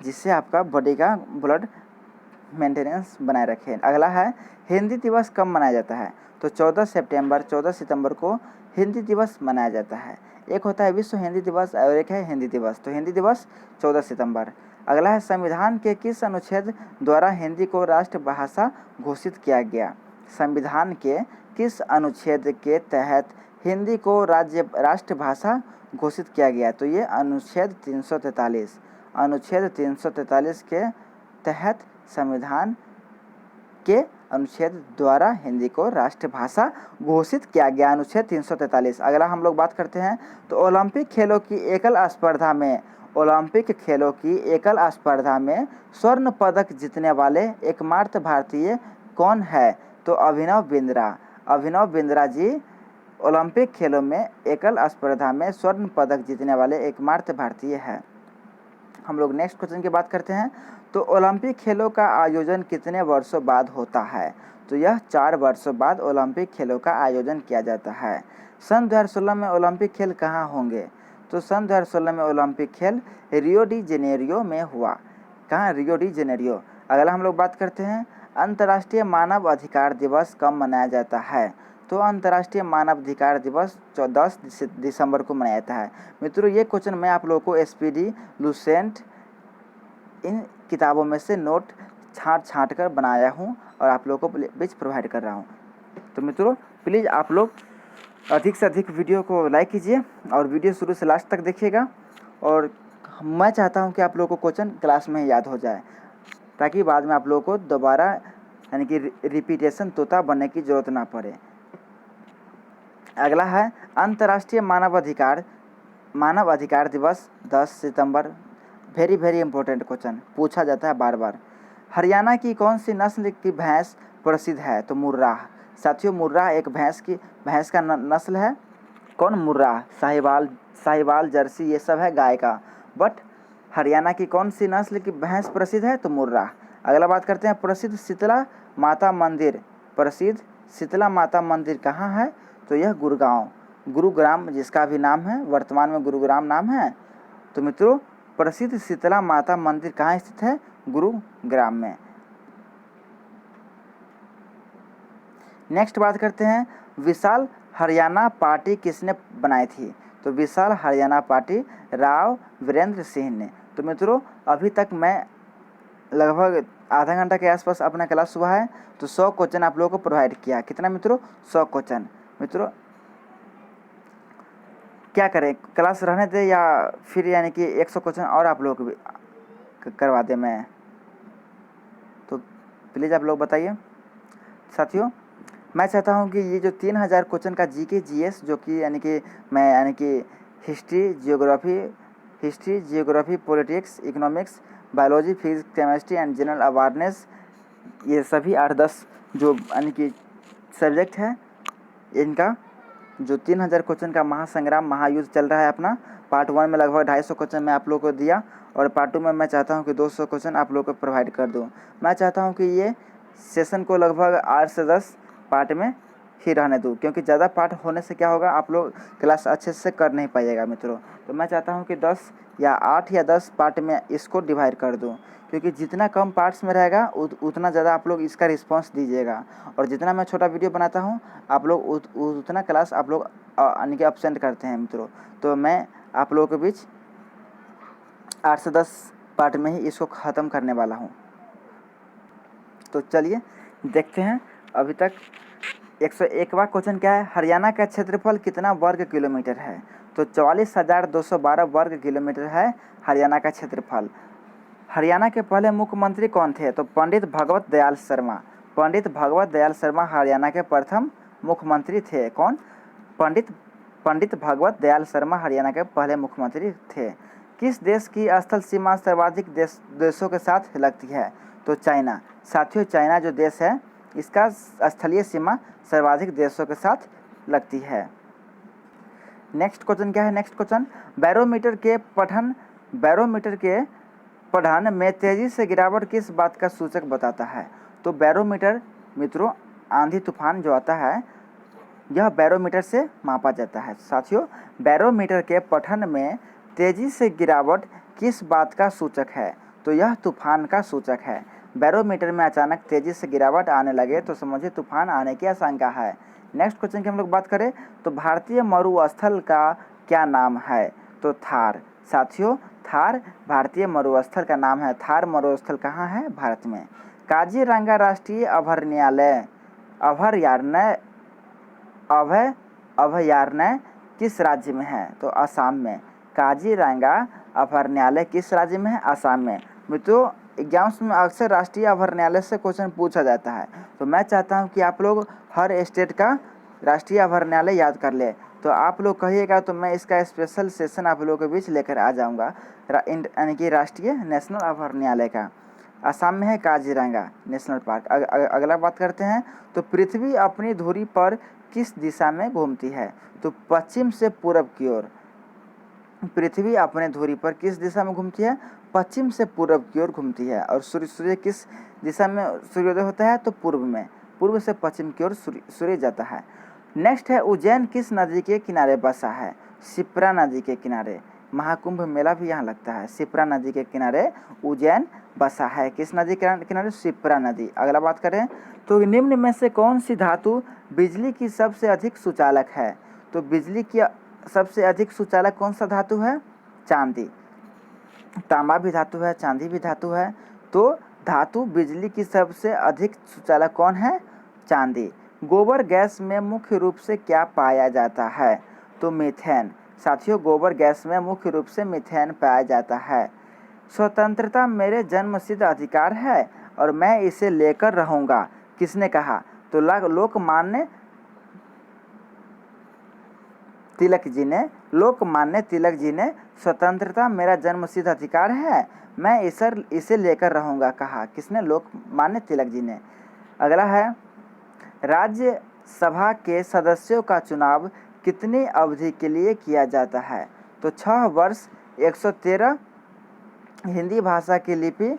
जिससे आपका बॉडी का ब्लड मेंटेनेंस बनाए रखें। अगला है हिंदी दिवस कब मनाया जाता है? तो 14 सितंबर को हिंदी दिवस मनाया जाता है। एक होता है विश्व हिंदी दिवस और एक है हिंदी दिवस। तो हिंदी दिवस 14 सितंबर। अगला है संविधान के किस अनुच्छेद द्वारा हिंदी को राष्ट्रभाषा घोषित किया गया? संविधान के किस अनुच्छेद के तहत हिंदी को राष्ट्रभाषा घोषित किया गया? तो ये अनुच्छेद 343। अनुच्छेद 343 के तहत संविधान के अनुच्छेद द्वारा हिंदी को राष्ट्रभाषा घोषित किया गया, अनुच्छेद 343। अगला हम लोग बात करते हैं, तो ओलंपिक खेलों की एकल स्पर्धा में स्वर्ण पदक जीतने वाले एकमात्र भारतीय कौन है? तो अभिनव बिंद्रा जी ओलंपिक खेलों में एकल स्पर्धा में स्वर्ण पदक जीतने वाले एकमात्र भारतीय है। हम लोग नेक्स्ट क्वेश्चन की बात करते हैं, तो ओलंपिक खेलों का आयोजन कितने वर्षों बाद होता है? तो यह 4 वर्षों बाद ओलंपिक खेलों का आयोजन किया जाता है। सन 2016 में ओलंपिक खेल कहाँ होंगे? तो सन 2016 में ओलंपिक खेल रियो डी जेनेरियो में हुआ। कहाँ, रियो डी जेनेरियो। अगला हम लोग बात करते हैं अंतर्राष्ट्रीय मानव अधिकार दिवस कब मनाया जाता है। तो अंतर्राष्ट्रीय मानव अधिकार दिवस 10 दिसंबर को मनाया जाता है। मित्रों ये क्वेश्चन मैं आप लोगों को एसपीडी लुसेंट इन किताबों में से नोट छाँट कर बनाया हूँ और आप लोगों को बीच प्रोवाइड कर रहा हूँ। तो मित्रों प्लीज़ आप लोग अधिक से अधिक वीडियो को लाइक कीजिए और वीडियो शुरू से लास्ट तक देखिएगा। और मैं चाहता हूं कि आप लोगों को क्वेश्चन क्लास में याद हो जाए, ताकि बाद में आप लोगों को दोबारा यानी कि रिपीटेशन तोता बनने की ज़रूरत ना पड़े। अगला है अंतर्राष्ट्रीय मानव अधिकार दिवस 10 सितंबर। वेरी वेरी इंपॉर्टेंट क्वेश्चन पूछा जाता है बार बार। हरियाणा की कौन सी नस्ल की भैंस प्रसिद्ध है। तो मुर्राह। साथियों मुर्राह एक भैंस का नस्ल है। कौन, मुर्राह। साहिवाल जर्सी ये सब है गाय का, बट हरियाणा की कौन सी नस्ल की भैंस प्रसिद्ध है। तो मुर्राह। अगला बात करते हैं प्रसिद्ध शीतला माता मंदिर। प्रसिद्ध शीतला माता मंदिर कहाँ है। तो यह गुरुग्राम जिसका भी नाम है, वर्तमान में गुरुग्राम नाम है। तो मित्रों प्रसिद्ध शीतला माता मंदिर कहाँ स्थित है। गुरुग्राम में। नेक्स्ट बात करते हैं विशाल हरियाणा पार्टी किसने बनाई थी। तो विशाल हरियाणा पार्टी राव वीरेंद्र सिंह ने। तो मित्रों अभी तक मैं लगभग आधा घंटा के आसपास अपना क्लास हुआ है, तो 100 क्वेश्चन आप लोगों को प्रोवाइड किया। कितना मित्रों, 100 क्वेश्चन। मित्रों क्या करें, क्लास रहने दें या फिर यानी कि 100 क्वेश्चन और आप लोगों को करवा दें मैं। तो प्लीज़ आप लोग बताइए। साथियों मैं चाहता हूं कि ये जो 3000 क्वेश्चन का जीके जीएस जो कि यानी कि history geography politics economics biology physics chemistry and general awareness, ये सभी 8-10 जो यानी कि सब्जेक्ट है, इनका जो 3000 क्वेश्चन का महासंग्राम महायुद्ध चल रहा है अपना। पार्ट 1 में लगभग 250 क्वेश्चन मैं आप लोगों को दिया और पार्ट 2 में मैं चाहता हूं कि 200 क्वेश्चन आप लोगों को प्रोवाइड कर दूं। मैं चाहता हूं कि ये सेशन को लगभग 8 से 10 पार्ट में ही रहने दूँ, क्योंकि ज़्यादा पार्ट होने से क्या होगा, आप लोग क्लास अच्छे से कर नहीं पाइएगा मित्रों। तो मैं चाहता हूँ कि 10 या 8 या 10 पार्ट में इसको डिवाइड कर दूँ, क्योंकि जितना कम पार्ट्स में रहेगा उतना ज़्यादा आप लोग इसका रिस्पांस दीजिएगा। और जितना मैं छोटा वीडियो बनाता हूँ आप लोग उतना क्लास आप लोग यानी कि अब्सेंट करते हैं मित्रों। तो मैं आप लोगों के बीच 8 से 10 पार्ट में ही इसको ख़त्म करने वाला हूँ। तो चलिए देखते हैं अभी तक 101वां क्वेश्चन क्या है, हरियाणा का क्षेत्रफल कितना वर्ग किलोमीटर है। तो 44,212 वर्ग किलोमीटर है हरियाणा का क्षेत्रफल। हरियाणा के पहले मुख्यमंत्री कौन थे। तो पंडित भगवत दयाल शर्मा। पंडित भगवत दयाल शर्मा हरियाणा के प्रथम मुख्यमंत्री थे। कौन, पंडित भगवत दयाल शर्मा हरियाणा के पहले मुख्यमंत्री थे। किस देश की स्थल सीमा सर्वाधिक देशों के साथ लगती है। तो चाइना। साथियों चाइना जो देश है इसका स्थलीय सीमा सर्वाधिक देशों के साथ लगती है। नेक्स्ट क्वेश्चन क्या है, नेक्स्ट क्वेश्चन बैरोमीटर के पढ़न में तेजी से गिरावट किस बात का सूचक बताता है। तो बैरोमीटर मित्रों आंधी तूफान जो आता है यह बैरोमीटर से मापा जाता है। साथियों बैरोमीटर के पठन में तेजी से गिरावट किस बात का सूचक है। तो यह तूफान का सूचक है। बैरोमीटर में अचानक तेजी से गिरावट आने लगे तो समझिए तूफान आने की आशंका है। नेक्स्ट क्वेश्चन की हम लोग बात करें तो भारतीय मरुस्थल का क्या नाम है। तो थार। साथियों थार भारतीय मरुस्थल का नाम है। थार मरुस्थल कहाँ है, भारत में। काजीरंगा राष्ट्रीय अभयारण्य किस राज्य में है। तो असम में। काजीरंगा अभयारण्य किस राज्य में है, असम में। मित्रों एग्जाम्स में अक्सर राष्ट्रीय अभयारण्य से क्वेश्चन पूछा जाता है, तो मैं चाहता हूं कि आप लोग हर स्टेट का राष्ट्रीय अभयारण्य याद कर ले। तो आप लोग कहिएगा तो मैं इसका स्पेशल सेशन आप लोगों के बीच लेकर आ जाऊंगा, यानी कि राष्ट्रीय नेशनल अभयारण्य का। असम में है काजीरंगा नेशनल पार्क। अगला बात करते हैं तो पृथ्वी अपनी धुरी पर किस दिशा में घूमती है। तो पश्चिम से पूर्व की ओर। पृथ्वी अपने धुरी पर किस दिशा में घूमती है, पश्चिम से पूर्व की ओर घूमती है। और सूर्य किस दिशा में सूर्योदय होता है, तो पूर्व में। पूर्व से पश्चिम की ओर सूर्य जाता है। नेक्स्ट है उज्जैन किस नदी के किनारे बसा है। शिप्रा नदी के किनारे। महाकुंभ मेला भी यहाँ लगता है। शिप्रा नदी के किनारे उज्जैन बसा है। किस नदी के किनारे? शिप्रा नदी। अगला बात करें तो निम्न में से कौन सी धातु बिजली की सबसे अधिक सुचालक है? तो बिजली की सबसे अधिक सुचालक कौन सा धातु है? चांदी। तांबा भी धातु है, चांदी भी धातु है, तो धातु बिजली की सबसे अधिक सुचालक कौन है? चांदी। गोबर गैस में मुख्य रूप से क्या पाया जाता है? तो मीथेन। साथियों, गोबर गैस में मुख्य रूप से मीथेन पाया जाता है। स्वतंत्रता मेरे जन्मसिद्ध अधिकार है और मैं इसे लेकर रहूंगा, किसने कहा? तो लोकमान्य तिलक जी ने। लोकमान्य तिलक जी ने स्वतंत्रता मेरा जन्मसिद्ध अधिकार है, मैं इसे लेकर रहूंगा, कहा। किसने? लोकमान्य तिलक जी ने। अगला है, राज्यसभा के सदस्यों का चुनाव कितनी अवधि के लिए किया जाता है? तो 6 वर्ष। 113 हिंदी भाषा की लिपि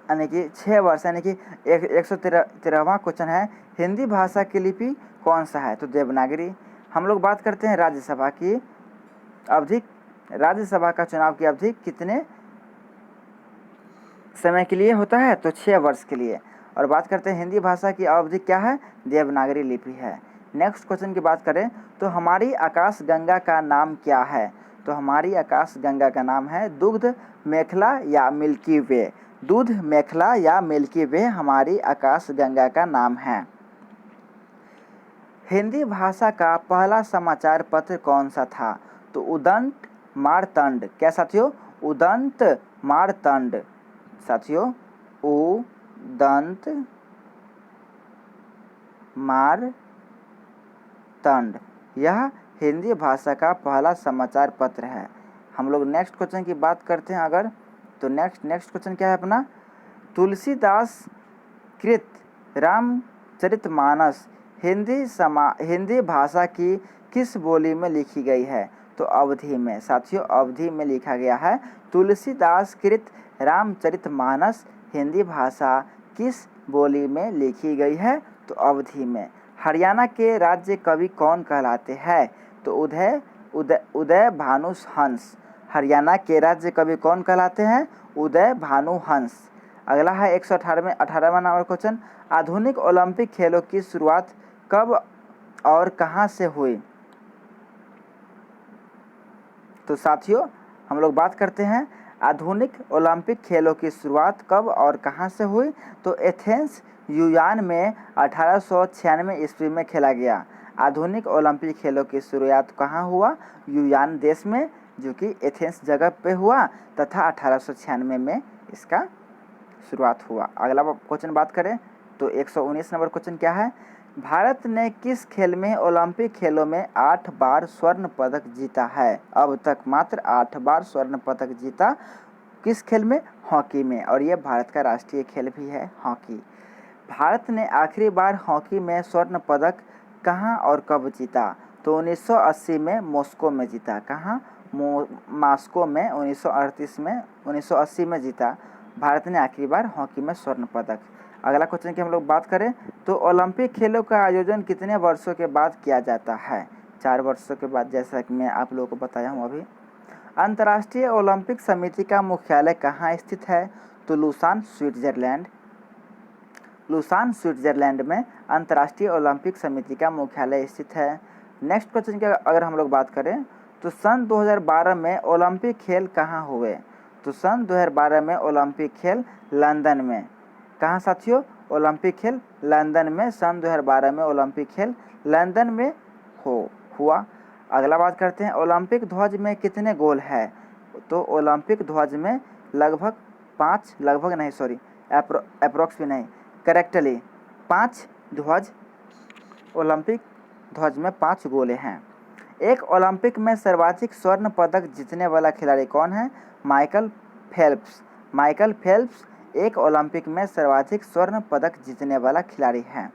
यानी कि 6 वर्ष, यानी कि 113वां क्वेश्चन है, हिंदी भाषा की लिपि कौन सा है? तो देवनागरी। हम लोग बात करते हैं राज्यसभा की अवधि। राज्यसभा का चुनाव की अवधि कितने समय के लिए होता है? तो 6 वर्ष के लिए। और बात करते हैं हिंदी भाषा की अवधि क्या है? देवनागरी लिपि है। नेक्स्ट क्वेश्चन की बात करें तो हमारी आकाश गंगा का नाम क्या है? तो हमारी आकाश गंगा का नाम है दुग्ध मेखला या मिल्की वे। दूध मेखला या मिल्की वे हमारी आकाश गंगा का नाम है। हिंदी भाषा का पहला समाचार पत्र कौन सा था? तो उदंत मारतंड। क्या साथियों? उदंत मारतंड। साथियों, उदंत मारतंड यह हिंदी भाषा का पहला समाचार पत्र है। हम लोग नेक्स्ट क्वेश्चन की बात करते हैं अगर, तो नेक्स्ट क्वेश्चन क्या है अपना? तुलसीदास कृत रामचरितमानस हिंदी भाषा की किस बोली में लिखी गई है? तो अवधी में। साथियों, अवधी में लिखा गया है। तुलसीदास कृत रामचरितमानस हिंदी भाषा किस बोली में लिखी गई है? तो अवधी में। हरियाणा के राज्य कवि कौन कहलाते हैं? तो उदय भानु हंस। हरियाणा के राज्य कवि कौन कहलाते हैं? उदय भानु हंस। अगला है 118वां नंबर क्वेश्चन, आधुनिक ओलंपिक खेलों की शुरुआत कब और कहां से हुई? तो साथियों, हम लोग बात करते हैं आधुनिक ओलंपिक खेलों की शुरुआत कब और कहां से हुई? तो एथेंस यूनान में 1896 ईस्वी में खेला गया। आधुनिक ओलंपिक खेलों की शुरुआत कहाँ हुआ? यूनान देश में, जो कि एथेंस जगह पे हुआ तथा 1896 में इसका शुरुआत हुआ। अगला क्वेश्चन बात करें तो 119 नंबर क्वेश्चन क्या है? भारत ने किस खेल में ओलंपिक खेलों में 8 बार स्वर्ण पदक जीता है? अब तक मात्र 8 बार स्वर्ण पदक जीता। किस खेल में? हॉकी में। और यह भारत का राष्ट्रीय खेल भी है, हॉकी। भारत ने आखिरी बार हॉकी में स्वर्ण पदक कहाँ और कब जीता? तो 1980 में मॉस्को में जीता। कहाँ? मॉस्को में 1980 में जीता भारत ने आखिरी बार हॉकी में स्वर्ण पदक। अगला क्वेश्चन की हम लोग बात करें तो ओलंपिक खेलों का आयोजन कितने वर्षों के बाद किया जाता है? 4 वर्षों के बाद, जैसा कि मैं आप लोगों को बताया हूँ अभी। अंतर्राष्ट्रीय ओलंपिक समिति का मुख्यालय कहाँ स्थित है? तो लुसान स्विट्जरलैंड। लुसान स्विट्जरलैंड में अंतर्राष्ट्रीय ओलंपिक समिति का मुख्यालय स्थित है। नेक्स्ट क्वेश्चन की अगर हम लोग बात करें तो सन 2012 में ओलंपिक खेल कहाँ हुए? तो सन 2012 में ओलंपिक खेल लंदन में। कहाँ साथियों? ओलंपिक खेल लंदन में। सन 2012 में ओलंपिक खेल लंदन में हुआ। अगला बात करते हैं, ओलंपिक ध्वज में कितने गोल है? तो ओलंपिक ध्वज में अप्रोक्स भी नहीं, करेक्टली 5 ध्वज, ओलंपिक ध्वज में 5 गोले हैं। एक ओलंपिक में सर्वाधिक स्वर्ण पदक जीतने वाला खिलाड़ी कौन है? Michael Phelps. माइकल फेल्प्स एक ओलंपिक में सर्वाधिक स्वर्ण पदक जीतने वाला खिलाड़ी है।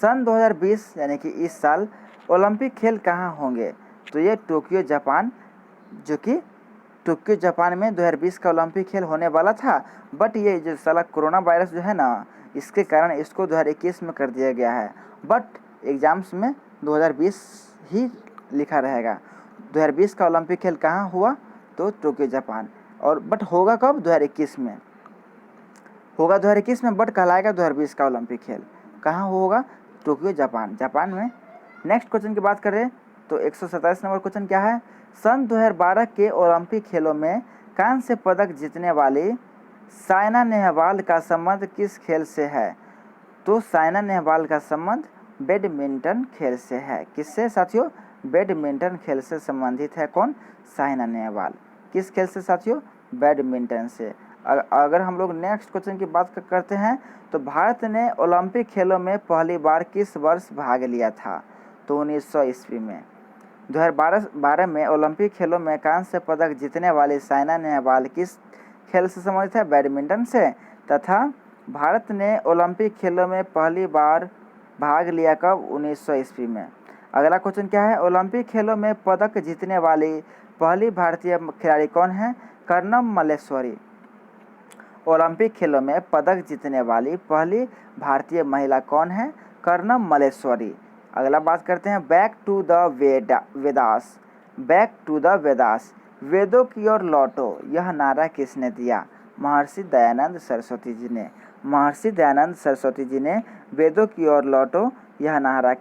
सन 2020 यानी कि इस साल ओलंपिक खेल कहाँ होंगे? तो ये टोक्यो जापान, जो कि टोक्यो जापान में 2020 का ओलंपिक खेल होने वाला था, बट ये जो साला कोरोना वायरस जो है ना, इसके कारण इसको 2021 में कर दिया गया है। बट एग्ज़ाम्स में 2020 ही लिखा रहेगा। 2020 का ओलंपिक खेल कहाँ हुआ? तो टोक्यो जापान। और बट होगा कब? 2021 में होगा, 2021 में, बट कहलाएगा 2020 का ओलंपिक खेल। कहाँ होगा? टोक्यो जापान, जापान में। नेक्स्ट क्वेश्चन की बात करें तो 127 नंबर क्वेश्चन क्या है? सन 2012 के ओलंपिक खेलों में कांस्य पदक जीतने वाली साइना नेहवाल का संबंध किस खेल से है? तो साइना नेहवाल का संबंध बैडमिंटन खेल से है। किससे साथियों? बैडमिंटन खेल से संबंधित है। कौन? साइना नेहवाल। किस खेल से साथियों? बैडमिंटन से। अगर हम लोग नेक्स्ट क्वेश्चन की बात करते हैं तो भारत ने ओलंपिक खेलों में पहली बार किस वर्ष भाग लिया था? तो 1900 ईस्वी में। 2012 में ओलंपिक खेलों में कांस्य पदक जीतने वाली साइना नेहवाल किस खेल से संबंधित है? बैडमिंटन से। तथा भारत ने ओलंपिक खेलों में पहली बार भाग लिया कब? 1900 ईस्वी में। अगला क्वेश्चन क्या है? ओलंपिक खेलों में पदक जीतने वाली पहली भारतीय खिलाड़ी कौन है? कर्णम मल्लेश्वरी। ओलंपिक खेलों में पदक जीतने वाली पहली भारतीय महिला कौन है? कर्णम मल्लेश्वरी। अगला बात करते हैं back to the Vedas. Back to the Vedas, वेदों की ओर लौटो, यह नारा किसने दिया? महर्षि दयानंद सरस्वती जी ने। महर्षि दयानंद सरस्वती जी ने वेदों की ओर लौटो यह नारा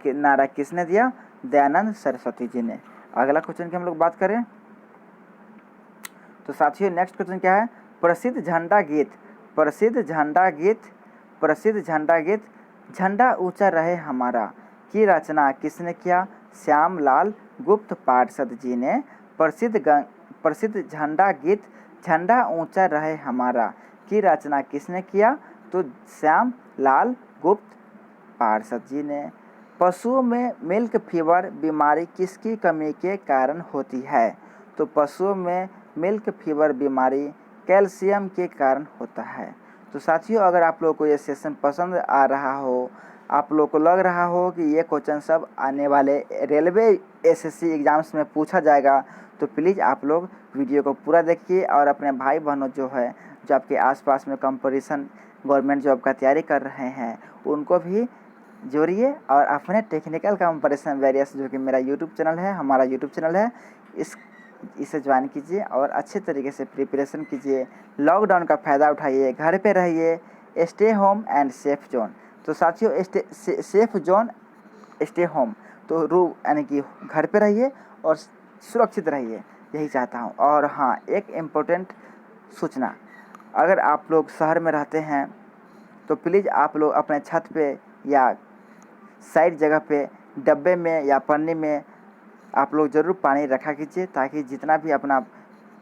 किसने दिया? दयानंद सरस्वती जी ने। अगला क्वेश्चन की हम लोग बात करें तो साथियों नेक्स्ट क्वेश्चन क्या है? प्रसिद्ध झंडा गीत, प्रसिद्ध झंडा गीत, प्रसिद्ध झंडा गीत झंडा ऊंचा रहे हमारा की रचना किसने किया? श्यामलाल गुप्त पार्षद जी ने। प्रसिद्ध झंडा गीत झंडा ऊंचा रहे हमारा की रचना किसने किया? तो श्यामलाल गुप्त पार्षद जी ने। पशुओं में मिल्क फीवर बीमारी किसकी कमी के कारण होती है? तो पशुओं में मिल्क फीवर बीमारी कैल्शियम के कारण होता है। तो साथियों अगर आप लोगों को ये सेशन पसंद आ रहा हो, आप लोगों को लग रहा हो कि ये क्वेश्चन सब आने वाले रेलवे एसएससी एग्ज़ाम्स में पूछा जाएगा, तो प्लीज़ आप लोग वीडियो को पूरा देखिए और अपने भाई बहनों जो आपके आसपास में कंपटीशन गवर्नमेंट जॉब का तैयारी कर रहे हैं उनको भी जोड़िए और अपने टेक्निकल कंपटीशन वेरियस जो कि मेरा यूट्यूब चैनल है, हमारा यूट्यूब चैनल है, इसे ज्वाइन कीजिए और अच्छे तरीके से प्रिपरेशन कीजिए। लॉकडाउन का फ़ायदा उठाइए, घर पे रहिए, stay home and safe zone. तो साथियों सेफ जोन स्टे होम, तो यानी कि घर पे रहिए और सुरक्षित रहिए, यही चाहता हूँ। और हाँ, एक इम्पोर्टेंट सूचना, अगर आप लोग शहर में रहते हैं तो प्लीज़ आप लोग अपने छत पे या साइड जगह पे डब्बे में या पन्नी में आप लोग ज़रूर पानी रखा कीजिए ताकि जितना भी अपना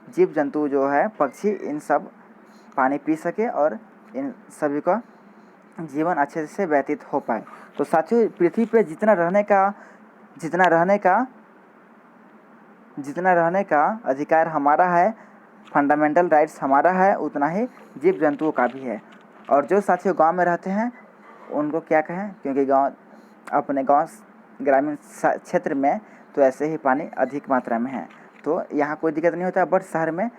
जीव जंतु जो है, पक्षी, इन सब पानी पी सके और इन सभी का जीवन अच्छे से व्यतीत हो पाए। तो साथियों पृथ्वी पे जितना रहने का अधिकार हमारा है, फंडामेंटल राइट्स हमारा है, उतना ही जीव जंतुओं का भी है। और जो साथियों गांव में रहते हैं उनको क्या कहें, क्योंकि अपने गांव ग्रामीण क्षेत्र में तो ऐसे ही पानी अधिक मात्रा में है, तो यहाँ कोई दिक्कत नहीं होता। बट शहर में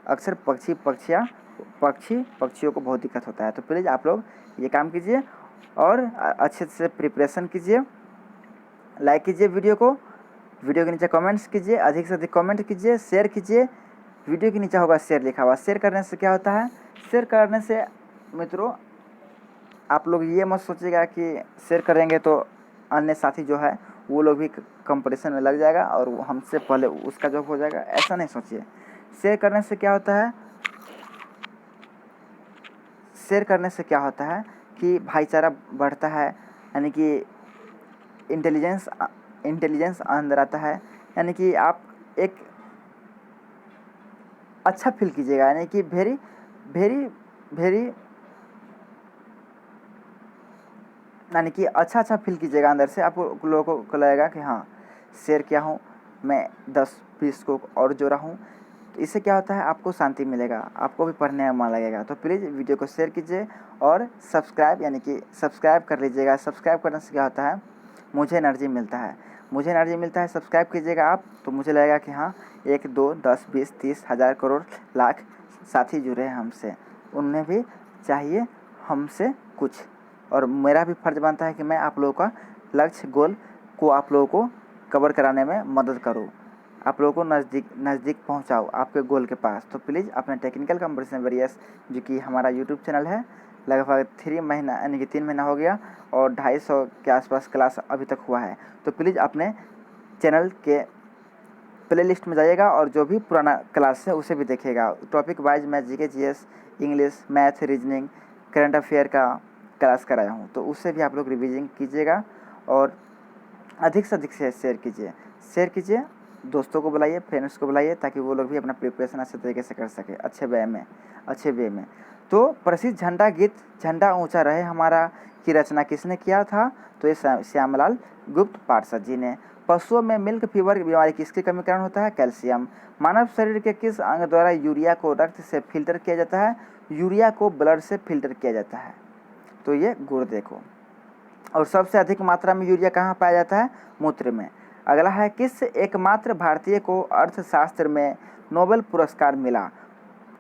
अक्सर पक्षियों को बहुत दिक्कत होता है। तो प्लीज़ आप लोग ये काम कीजिए और अच्छे से प्रिपरेशन कीजिए। लाइक कीजिए वीडियो के नीचे कमेंट्स कीजिए, अधिक से अधिक कमेंट कीजिए, शेयर कीजिए। वीडियो के नीचे होगा शेयर लिखा हुआ। शेयर करने से क्या होता है? शेयर करने से मित्रों आप लोग ये मत सोचिएगा कि शेयर करेंगे तो अन्य साथी जो है वो लोग भी कंपटीशन में लग जाएगा और वो हमसे पहले उसका जॉब हो जाएगा, ऐसा नहीं सोचिए। शेयर करने से क्या होता है? शेयर करने से क्या होता है कि भाईचारा बढ़ता है, यानी कि इंटेलिजेंस अंदर आता है, यानी कि आप एक अच्छा फील कीजिएगा, यानी कि वेरी वेरी वेरी यानी कि अच्छा फील कीजिएगा अंदर से। आप लोगों को लगेगा कि हाँ शेर क्या हूँ मैं, 10-20 को और जोड़ा हूँ। तो इससे क्या होता है? आपको शांति मिलेगा, आपको भी पढ़ने में मन लगेगा। तो प्लीज़ वीडियो को शेयर कीजिए और सब्सक्राइब कर लीजिएगा। सब्सक्राइब करने से क्या होता है? मुझे एनर्जी मिलता है। सब्सक्राइब कीजिएगा आप, तो मुझे लगेगा कि हाँ 1, 2, 10, 20, 30, 1000, करोड़, लाख साथी जुड़े हैं हमसे, उन्हें भी चाहिए हमसे कुछ। और मेरा भी फ़र्ज़ बनता है कि मैं आप लोगों का लक्ष्य गोल को आप लोगों को कवर कराने में मदद करूं। आप लोगों को नज़दीक पहुंचाऊं आपके गोल के पास। तो प्लीज़ अपने टेक्निकल कंपटीशन वेरियस जो कि हमारा यूट्यूब चैनल है, लगभग 3 महीना यानी कि 3 महीना हो गया और 250 के आसपास क्लास अभी तक हुआ है। तो प्लीज़ अपने चैनल के प्ले लिस्ट में जाइएगा और जो भी पुराना क्लास है उसे भी देखिएगा। टॉपिक वाइज मैं GK, GS, English, math, reasoning, current affair का क्लास कराया हूँ, तो उससे भी आप लोग रिवीजन कीजिएगा और अधिक से अधिक शेयर कीजिए, दोस्तों को बुलाइए, फ्रेंड्स को बुलाइए, ताकि वो लोग भी अपना प्रिपरेशन अच्छे तरीके से कर सके अच्छे वे में। तो प्रसिद्ध झंडा गीत झंडा ऊंचा रहे हमारा की रचना किसने किया था? तो ये श्यामलाल गुप्त पार्षद जी ने। पशुओं में मिल्क फीवर बीमारी किसके कमी कारण होता है? कैल्शियम। मानव शरीर के किस अंग द्वारा यूरिया को रक्त से फिल्टर किया जाता है? यूरिया को ब्लड से फिल्टर किया जाता है, तो ये गुर्दे को। और सबसे अधिक मात्रा में यूरिया कहाँ पाया जाता है? मूत्र में। अगला है, किस एकमात्र भारतीय को अर्थशास्त्र में नोबेल पुरस्कार मिला?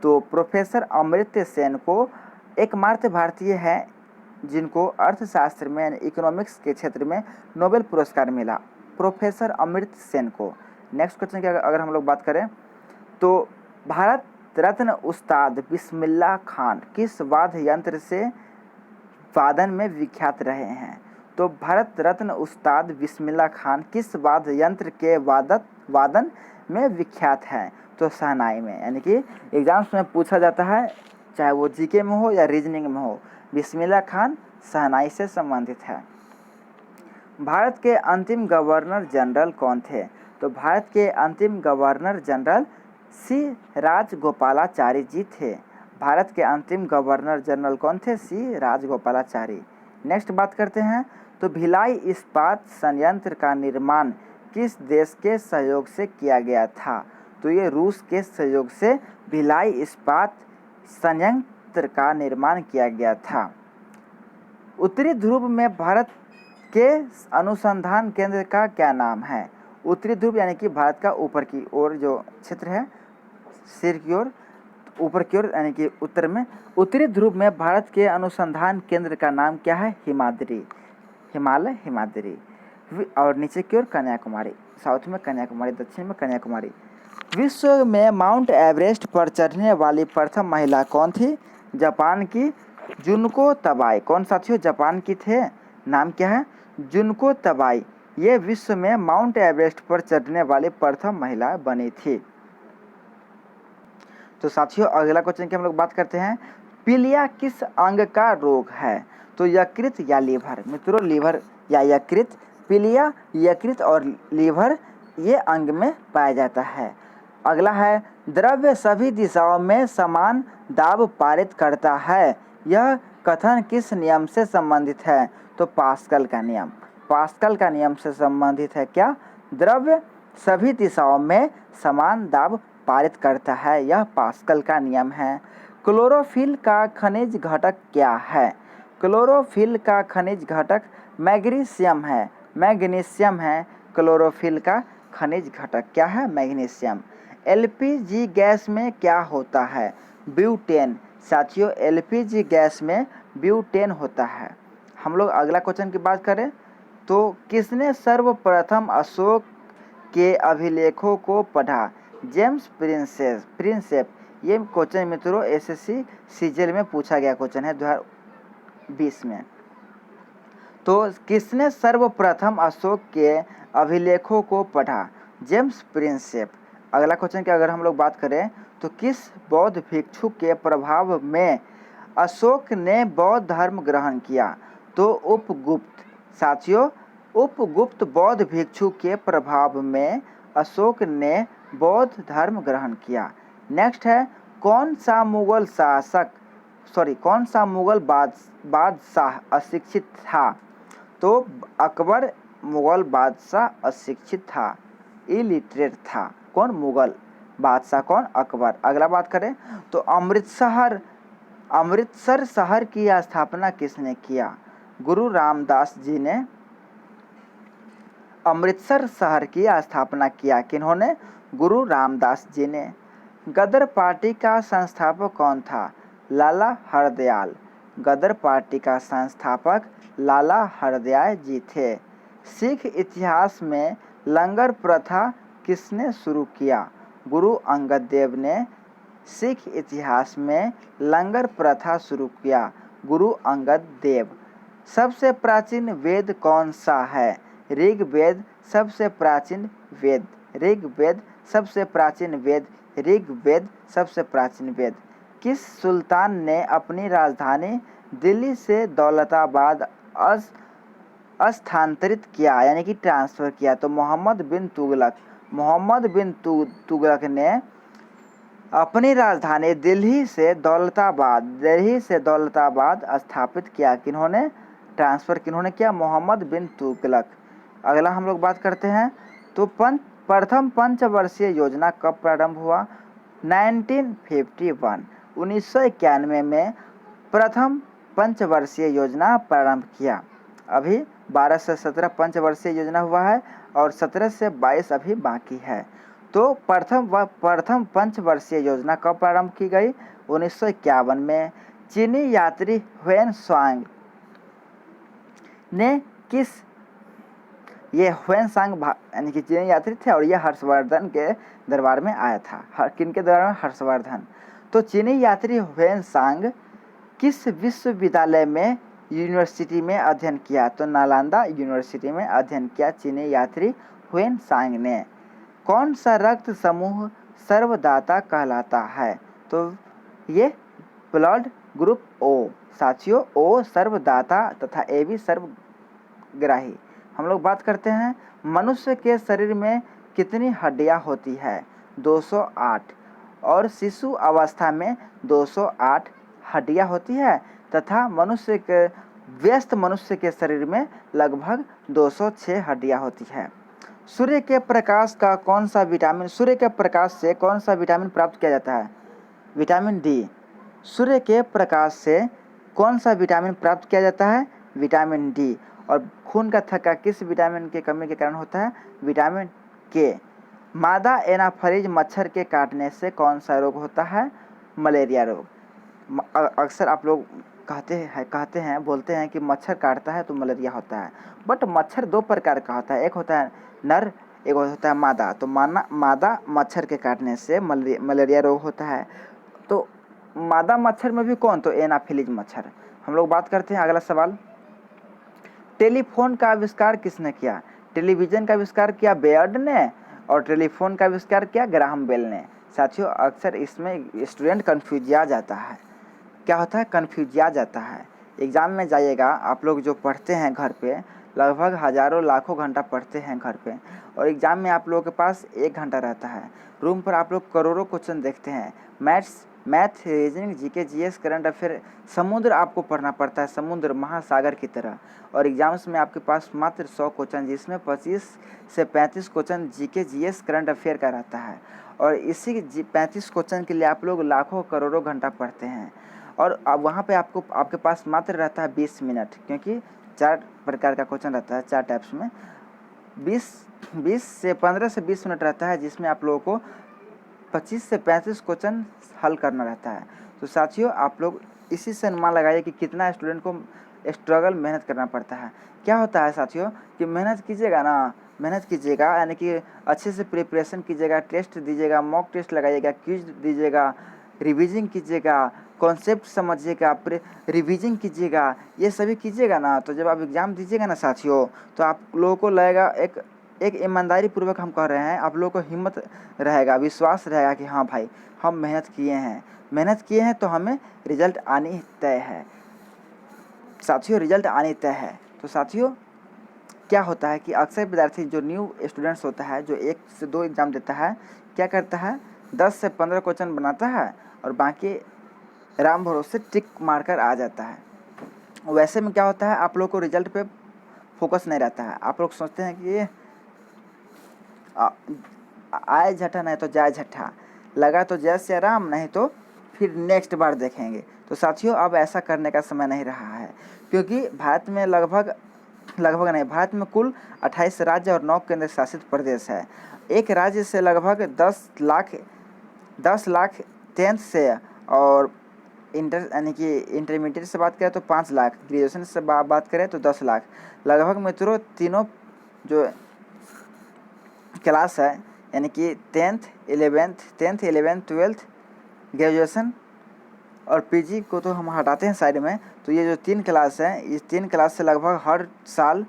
तो प्रोफेसर अमर्त्य सेन को एकमात्र भारतीय है जिनको अर्थशास्त्र में यानी इकोनॉमिक्स के क्षेत्र में नोबेल पुरस्कार मिला, प्रोफेसर अमर्त्य सेन को। नेक्स्ट क्वेश्चन की अगर हम लोग बात करें तो भारत रत्न उस्ताद बिस्मिल्लाह खान किस वाद्य यंत्र से वादन में विख्यात रहे हैं? तो भारत रत्न उस्ताद बिस्मिल्लाह खान किस वाद्य यंत्र के वादन में विख्यात हैं? तो शहनाई में। यानी कि एग्जाम्स में पूछा जाता है, चाहे वो जीके में हो या रीजनिंग में हो, बिस्मिल्लाह खान शहनाई से संबंधित है। भारत के अंतिम गवर्नर जनरल कौन थे? तो भारत के अंतिम गवर्नर जनरल सी राजगोपालाचारी जी थे। भारत के अंतिम गवर्नर जनरल कौन थे? सी राजगोपालाचारी। नेक्स्ट बात करते हैं, तो भिलाई इस्पात संयंत्र का निर्माण किस देश के सहयोग से किया गया था? तो ये रूस के सहयोग से भिलाई इस्पात संयंत्र का निर्माण किया गया था। उत्तरी ध्रुव में भारत के अनुसंधान केंद्र का क्या नाम है? उत्तरी ध्रुव यानी कि भारत का ऊपर की ओर जो क्षेत्र है, सिर की ओर, ऊपर की ओर यानी कि उत्तर में, उत्तरी ध्रुव में भारत के अनुसंधान केंद्र का नाम क्या है? हिमालय हिमाद्री। और नीचे की ओर कन्याकुमारी, साउथ में कन्याकुमारी, दक्षिण में कन्याकुमारी। विश्व में माउंट एवरेस्ट पर चढ़ने वाली प्रथम महिला कौन थी? जापान की जुनको तबाई। कौन साथियों? जापान की थे। नाम क्या है? जुनको तबाई। ये विश्व में माउंट एवरेस्ट पर चढ़ने वाली प्रथम महिला बनी थी। तो साथियों अगला क्वेश्चन की हम लोग बात करते हैं, पीलिया किस अंग का रोग है? तो यकृत या लीवर। मित्रों लीवर या यकृत, पीलिया यकृत और लीवर ये अंग में पाया जाता है। अगला है, द्रव्य सभी दिशाओं में समान दाब पारित करता है, यह कथन किस नियम से संबंधित है? तो पास्कल का नियम। पास्कल का नियम से संबंधित है क्या? द्रव्य सभी दिशाओं में समान दाब पारित करता है, यह पास्कल का नियम है। क्लोरोफिल का खनिज घटक क्या है? क्लोरोफिल का खनिज घटक मैग्नीशियम है। मैग्नीशियम है क्लोरोफिल का खनिज घटक। क्या है? मैग्नीशियम। एलपीजी गैस में क्या होता है? ब्यूटेन। साथियों एलपीजी गैस में ब्यूटेन होता है। हम लोग अगला क्वेश्चन की बात करें तो किसने सर्वप्रथम अशोक के अभिलेखों को पढ़ा? James Prinsep. ये क्वेश्चन मित्रों एसएससी सीजीएल में पूछा गया क्वेश्चन है 2020 में। तो किसने सर्वप्रथम अशोक के अभिलेखों को पढ़ा? James Prinsep. अगला क्वेश्चन की अगर हम लोग बात करें तो किस बौद्ध भिक्षु के प्रभाव में अशोक ने बौद्ध धर्म ग्रहण किया? तो उपगुप्त। साथियों उपगुप्त बौद्ध भिक्षु के प्रभाव में अशोक ने बौद्ध धर्म ग्रहण किया। नेक्स्ट है, कौन सा मुगल बादशाह अशिक्षित था? तो अकबर मुगल बादशाह अशिक्षित था, इलिटरेट था। कौन? मुगल बादशाह कौन? अकबर। अगला बात करें तो अमृतसर शहर की स्थापना किसने किया? गुरु रामदास जी ने अमृतसर शहर की स्थापना किया। किन्होंने? गुरु रामदास जी ने। गदर पार्टी का संस्थापक कौन था? लाला हरदयाल। गदर पार्टी का संस्थापक लाला हरदयाल जी थे। सिख इतिहास में लंगर प्रथा किसने शुरू किया? गुरु अंगद देव ने सिख इतिहास में लंगर प्रथा शुरू किया। गुरु अंगद देव। सबसे प्राचीन वेद कौन सा है? ऋग्वेद सबसे प्राचीन वेद। ऋग्वेद सबसे प्राचीन वेद। ऋग्वेद सबसे प्राचीन वेद। किस सुल्तान ने अपनी राजधानी दिल्ली से दौलताबाद स्थानांतरित किया, यानी कि ट्रांसफ़र किया? तो मोहम्मद बिन तुगलक। मोहम्मद बिन तुगलक ने अपनी राजधानी दिल्ली से दौलताबाद स्थापित किया। किन्होंने? ट्रांसफ़र किन्होंने किया? मोहम्मद बिन तुगलक। अगला हम लोग बात करते हैं तो प्रथम पंचवर्षीय योजना कब प्रारंभ हुआ? 1951 1991 में प्रथम पंचवर्षीय योजना प्रारंभ किया। अभी 12 से 17 पंचवर्षीय योजना हुआ है और 17 से 22 अभी बाकी है। तो प्रथम पंचवर्षीय योजना कब प्रारंभ की गई? 1951 में। चीनी यात्री ह्वेन सांग ने ये ह्वेन सांग यानी कि चीनी यात्री थे और ये हर्षवर्धन के दरबार में आया था। किनके दरबार में? हर्षवर्धन। तो चीनी यात्री ह्वेन सांग किस विश्वविद्यालय में यूनिवर्सिटी में अध्ययन किया? तो नालंदा यूनिवर्सिटी में अध्ययन किया चीनी यात्री ह्वेन सांग ने। कौन सा रक्त समूह सर्वदाता कहलाता है? तो ये ब्लड ग्रुप ओ। साथियों, ओ सर्वदाता तथा ए भी सर्वग्राही। हम लोग बात करते हैं मनुष्य के शरीर में कितनी हड्डियां होती है? 208। और शिशु अवस्था में 208 हड्डियां होती है तथा व्यस्त मनुष्य के शरीर में लगभग 206 हड्डियां होती है। सूर्य के प्रकाश से कौन सा विटामिन प्राप्त किया जाता है? Vitamin D. सूर्य के प्रकाश से कौन सा विटामिन प्राप्त किया जाता है? Vitamin D. और खून का थक्का किस विटामिन की कमी के कारण होता है? विटामिन के। मादा एनाफरीज मच्छर के काटने से कौन सा रोग होता है? मलेरिया रोग। अक्सर आप लोग कहते हैं बोलते हैं कि मच्छर काटता है तो मलेरिया होता है, बट मच्छर दो प्रकार का होता है, एक होता है नर, एक होता है मादा। तो मादा मच्छर के काटने से मलेरिया रोग होता है। तो मादा मच्छर में भी कौन? तो एनाफिलीज मच्छर। हम लोग बात करते हैं अगला सवाल। टेलीफोन का आविष्कार किसने किया? टेलीविज़न का आविष्कार किया बेयर्ड ने और टेलीफोन का आविष्कार किया ग्राहम बेल ने। साथियों, अक्सर इसमें स्टूडेंट कन्फ्यूजिया जाता है। क्या होता है? कन्फ्यूजिया जाता है। एग्ज़ाम में जाइएगा, आप लोग जो पढ़ते हैं घर पे, लगभग हज़ारों लाखों घंटा पढ़ते हैं घर पे, और एग्ज़ाम में आप लोगों के पास 1 घंटा रहता है। रूम पर आप लोग करोड़ों क्वेश्चन देखते हैं। Math, reasoning, GK, GS, current affair, समुद्र आपको पढ़ना पड़ता है, समुद्र महासागर की तरह। और एग्ज़ाम्स में आपके पास मात्र 100 क्वेश्चन, जिसमें 25 से 35 question GK, GS, current affair का रहता है। और इसी 35 क्वेश्चन के लिए आप लोग लाखों करोड़ों घंटा पढ़ते हैं। और अब वहाँ पे आपके पास मात्र रहता है 20 मिनट, क्योंकि 4 प्रकार का क्वेश्चन रहता है, 4 टाइप्स में 15 से 20 मिनट रहता है, जिसमें आप लोगों को 25 से 35 क्वेश्चन हल करना रहता है। तो साथियों, आप लोग इसी से अनुमान लगाइए कि कितना स्टूडेंट को मेहनत करना पड़ता है। क्या होता है साथियों कि मेहनत कीजिएगा, यानी कि अच्छे से प्रिपरेशन कीजिएगा, टेस्ट दीजिएगा, मॉक टेस्ट लगाइएगा, क्विज दीजिएगा, रिवीजन कीजिएगा, कॉन्सेप्ट समझिएगा, रिवीजन कीजिएगा, ये सभी कीजिएगा ना, तो जब आप एग्ज़ाम दीजिएगा ना साथियों, तो आप लोगों को लगेगा एक ईमानदारी पूर्वक हम कह रहे हैं, आप लोगों को हिम्मत रहेगा, विश्वास रहेगा कि हाँ भाई, हम मेहनत किए हैं तो हमें रिजल्ट आनी तय है। साथियों, रिजल्ट आनी तय है। तो साथियों, क्या होता है कि अक्सर विद्यार्थी जो न्यू स्टूडेंट्स होता है, जो 1 से 2 एग्ज़ाम देता है, क्या करता है, 10 से 15 क्वेश्चन बनाता है और बाकी राम भरोसे टिक मारकर आ जाता है। वैसे में क्या होता है, आप लोग को रिजल्ट पे फोकस नहीं रहता है। आप लोग सोचते हैं कि ये आए झट्टा नहीं तो जाए झट्टा, लगा तो जय श्री राम, नहीं तो फिर नेक्स्ट बार देखेंगे। तो साथियों, अब ऐसा करने का समय नहीं रहा है, क्योंकि भारत में कुल 28 राज्य और 9 केंद्र शासित प्रदेश है। एक राज्य से लगभग 10 लाख 10th से, और यानी कि इंटरमीडिएट से बात करें तो 5 लाख, ग्रेजुएशन से बात करें तो 10 लाख। लगभग मित्रों, तीनों जो क्लास है, यानी कि 10th 11th 12th ग्रेजुएशन और पीजी को तो हम हटाते हैं साइड में। तो ये जो 3 क्लास है, इस 3 क्लास से लगभग हर साल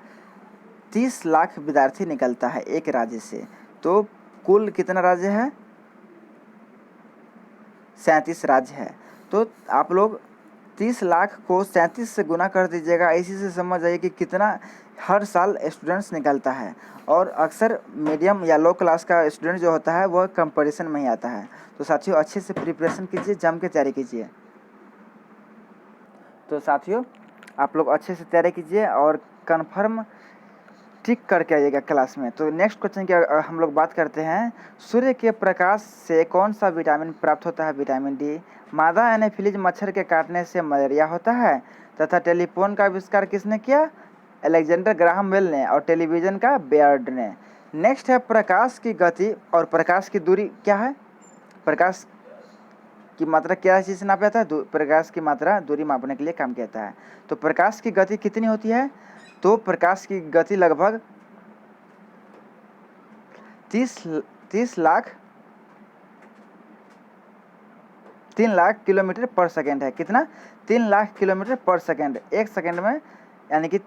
30 लाख विद्यार्थी निकलता है एक राज्य से। तो कुल कितना राज्य है? 37 राज्य है। तो आप लोग 30 लाख को 37 से गुना कर दीजिएगा, इसी से समझ जाइए कि कितना हर साल स्टूडेंट्स निकलता है। और अक्सर मीडियम या लो क्लास का स्टूडेंट जो होता है वह कंपटीशन में ही आता है। तो साथियों अच्छे से प्रिपरेशन कीजिए, जम के तैयारी कीजिए। तो साथियों आप लोग अच्छे से तैयारी कीजिए और कन्फर्म टिक करके आइएगा क्लास में। तो नेक्स्ट क्वेश्चन की हम लोग बात करते हैं, सूर्य के प्रकाश से कौन सा विटामिन प्राप्त होता है? Vitamin D. मादा एनाफिलीज मच्छर के काटने से मलेरिया होता है तथा टेलीफोन का आविष्कार किसने किया? अलेक्जेंडर ग्राहम बेल ने। और टेलीविज़न का बेयर्ड ने। नेक्स्ट है प्रकाश की गति और प्रकाश की दूरी क्या है? प्रकाश की मात्रा क्या चीज़ से नापा जाता है? प्रकाश की मात्रा दूरी मापने के लिए काम किया जाता है। तो प्रकाश की गति कितनी होती है? तो प्रकाश की गति लगभग 3 लाख किलोमीटर पर सेकेंड है। कितना? 3 लाख किलोमीटर पर सेकेंड। एक सेकेंड में, यानी कि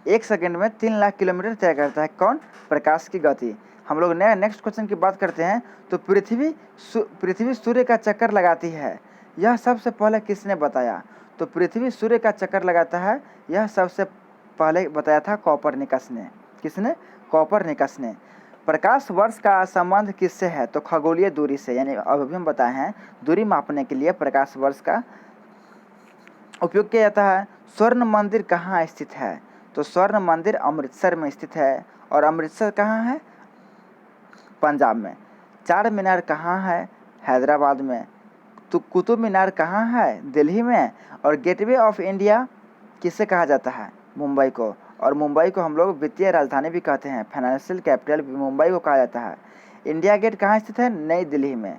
1 सेकेंड में 3 लाख किलोमीटर तय करता है कौन? प्रकाश की गति। हम लोग नेक्स्ट क्वेश्चन की बात करते हैं। तो पृथ्वी सूर्य का चक्कर लगाती है, यह सबसे पहले किसने बताया? तो पृथ्वी सूर्य का चक्कर लगाता है, यह सबसे पहले बताया था कोपरनिकस ने। किसने? कोपरनिकस ने। प्रकाश वर्ष का संबंध किससे है? तो खगोलीय दूरी से, यानी अभी हम बताए हैं दूरी मापने के लिए प्रकाश वर्ष का उपयोग किया जाता है। स्वर्ण मंदिर कहाँ स्थित है? तो स्वर्ण मंदिर अमृतसर में स्थित है। और अमृतसर कहाँ है? पंजाब में। चार मीनार कहाँ है? हैदराबाद में। तो कुतुब मीनार कहाँ है? दिल्ली में। और गेटवे ऑफ इंडिया किसे कहा जाता है? मुंबई को। और मुंबई को हम लोग वित्तीय राजधानी भी कहते हैं, फाइनेंशियल कैपिटल मुंबई को कहा जाता है। इंडिया गेट कहाँ स्थित है? नई दिल्ली में।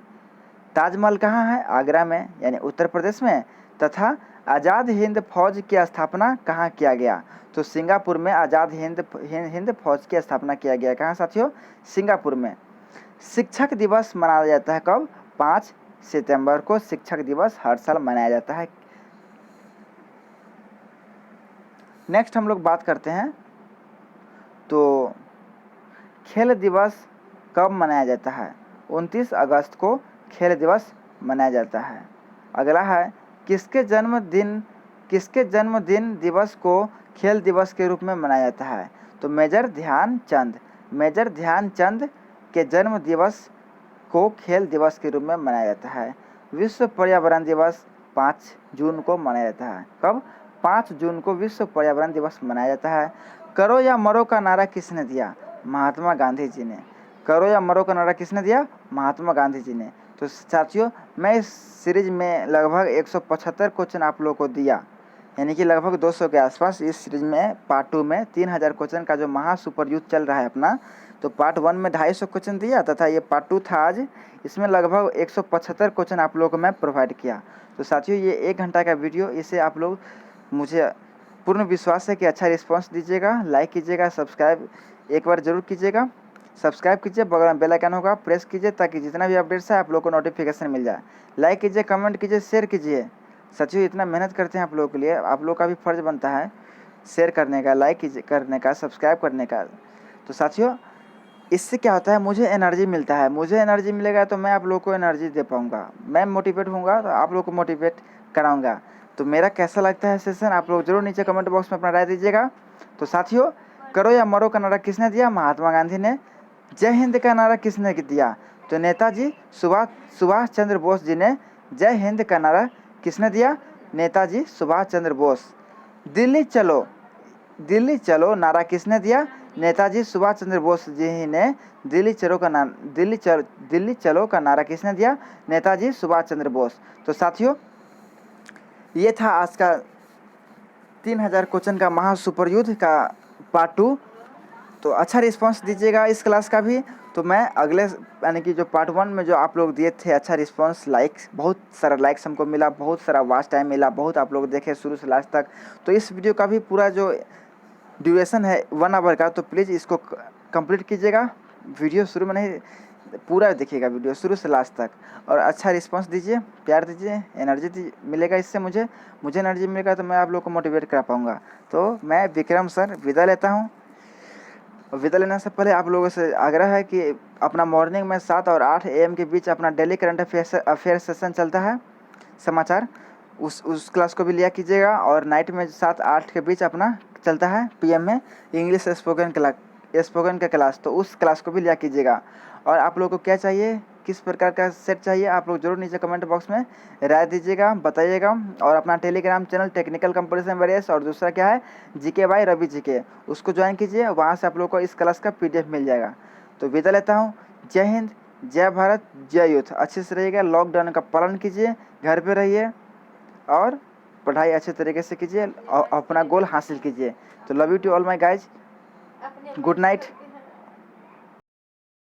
ताजमहल कहाँ है? आगरा में, यानी उत्तर प्रदेश में। तथा आज़ाद हिंद फौज की स्थापना कहाँ किया गया? तो सिंगापुर में आज़ाद हिंद फौज की स्थापना किया गया। कहाँ साथियों? सिंगापुर में। शिक्षक दिवस मनाया जाता है कब? 5 सितंबर को शिक्षक दिवस हर साल मनाया जाता है। नेक्स्ट हम लोग बात करते हैं, तो खेल दिवस कब मनाया जाता है? 29 अगस्त को खेल दिवस मनाया जाता है। अगला है, किसके जन्मदिन दिवस को खेल दिवस के रूप में मनाया जाता है? तो मेजर ध्यानचंद के जन्म दिवस को खेल दिवस के रूप में मनाया जाता है। विश्व पर्यावरण दिवस 5 जून को मनाया जाता है। कब? 5 जून को विश्व पर्यावरण दिवस मनाया जाता है। करो या मरो का नारा किसने दिया? महात्मा गांधी जी ने। करो या मरो का नारा किसने दिया? महात्मा गांधी जी ने। तो साथियों मैं इस सीरीज में लगभग 175 क्वेश्चन आप लोगों को दिया, यानी कि लगभग 200 के आसपास। इस सीरीज में पार्ट 2 में 3000 क्वेश्चन का जो महा सुपर युद्ध चल रहा है अपना, तो पार्ट 1 में 250 क्वेश्चन दिया तथा ये पार्ट 2 था आज, इसमें लगभग 175 क्वेश्चन आप लोगों को मैं प्रोवाइड किया। तो साथियों ये 1 घंटा का वीडियो, इसे आप लोग, मुझे पूर्ण विश्वास है कि अच्छा रिस्पांस दीजिएगा। लाइक कीजिएगा, सब्सक्राइब एक बार जरूर कीजिएगा। सब्सक्राइब कीजिए, बगल में बेल आइकन होगा प्रेस कीजिए ताकि जितना भी अपडेट्स है आप लोग को नोटिफिकेशन मिल जाए। लाइक कीजिए, कमेंट कीजिए, शेयर कीजिए। साथियों इतना मेहनत करते हैं आप लोगों के लिए, आप लोग का भी फर्ज बनता है शेयर करने का, लाइक करने का, सब्सक्राइब करने का। तो साथियों इससे क्या होता है, मुझे एनर्जी मिलता है। मुझे एनर्जी मिलेगा तो मैं आप लोगों को एनर्जी दे पाऊँगा। मैं मोटिवेट होऊंगा तो आप लोग को मोटिवेट कराऊँगा। तो मेरा कैसा लगता है सेशन, आप लोग जरूर नीचे कमेंट बॉक्स में अपना राय दीजिएगा। तो साथियों करो या मरो का नारा किसने दिया? महात्मा गांधी ने। जय हिंद का नारा किसने दिया? तो नेताजी सुभाष चंद्र बोस जी ने। जय हिंद का नारा किसने दिया? नेताजी सुभाष चंद्र बोस। दिल्ली चलो नारा किसने दिया? नेताजी सुभाष चंद्र बोस जी ने। दिल्ली चलो का नारा किसने दिया? नेताजी सुभाष चंद्र बोस। तो साथियों ये था आज का 3000 क्वेश्चन का महा सुपर युद्ध का पार्ट 2। तो अच्छा रिस्पांस दीजिएगा इस क्लास का भी। तो मैं अगले, यानी कि जो पार्ट 1 में जो आप लोग दिए थे अच्छा रिस्पांस, लाइक्स, बहुत सारा लाइक्स हमको मिला, बहुत सारा वॉच टाइम मिला, बहुत आप लोग देखे शुरू से लास्ट तक। तो इस वीडियो का भी पूरा जो ड्यूरेशन है 1 आवर का, तो प्लीज़ इसको कंप्लीट कीजिएगा वीडियो शुरू में नहीं, पूरा देखिएगा वीडियो शुरू से लास्ट तक, और अच्छा रिस्पांस दीजिए, प्यार दीजिए, एनर्जी मिलेगा इससे, मुझे एनर्जी मिलेगा तो मैं आप लोग को मोटिवेट करा पाऊँगा। तो मैं विक्रम सर विदा लेता हूँ। विदा लेने से पहले आप लोगों से आग्रह है कि अपना मॉर्निंग में 7 और 8 AM के बीच अपना डेली करंट अफेयर सेशन चलता है, समाचार, उस क्लास को भी लिया कीजिएगा। और नाइट में 7-8 के बीच अपना चलता है PM में इंग्लिश स्पोकन का क्लास, तो उस क्लास को भी लिया कीजिएगा। और आप लोगों को क्या चाहिए, किस प्रकार का सेट चाहिए, आप लोग जरूर नीचे कमेंट बॉक्स में राय दीजिएगा, बताइएगा। और अपना Telegram channel technical competition various, और दूसरा क्या है GK बाय रवि GK, उसको ज्वाइन कीजिए, वहाँ से आप लोग को इस क्लास का PDF मिल जाएगा। तो विदा लेता हूँ। जय हिंद, जय भारत, जय यूथ। अच्छे से रहिएगा, लॉकडाउन का पालन कीजिए, घर पे रहिए और पढ़ाई अच्छे तरीके से कीजिए और अपना गोल हासिल कीजिए। तो love you to all my guys, good night.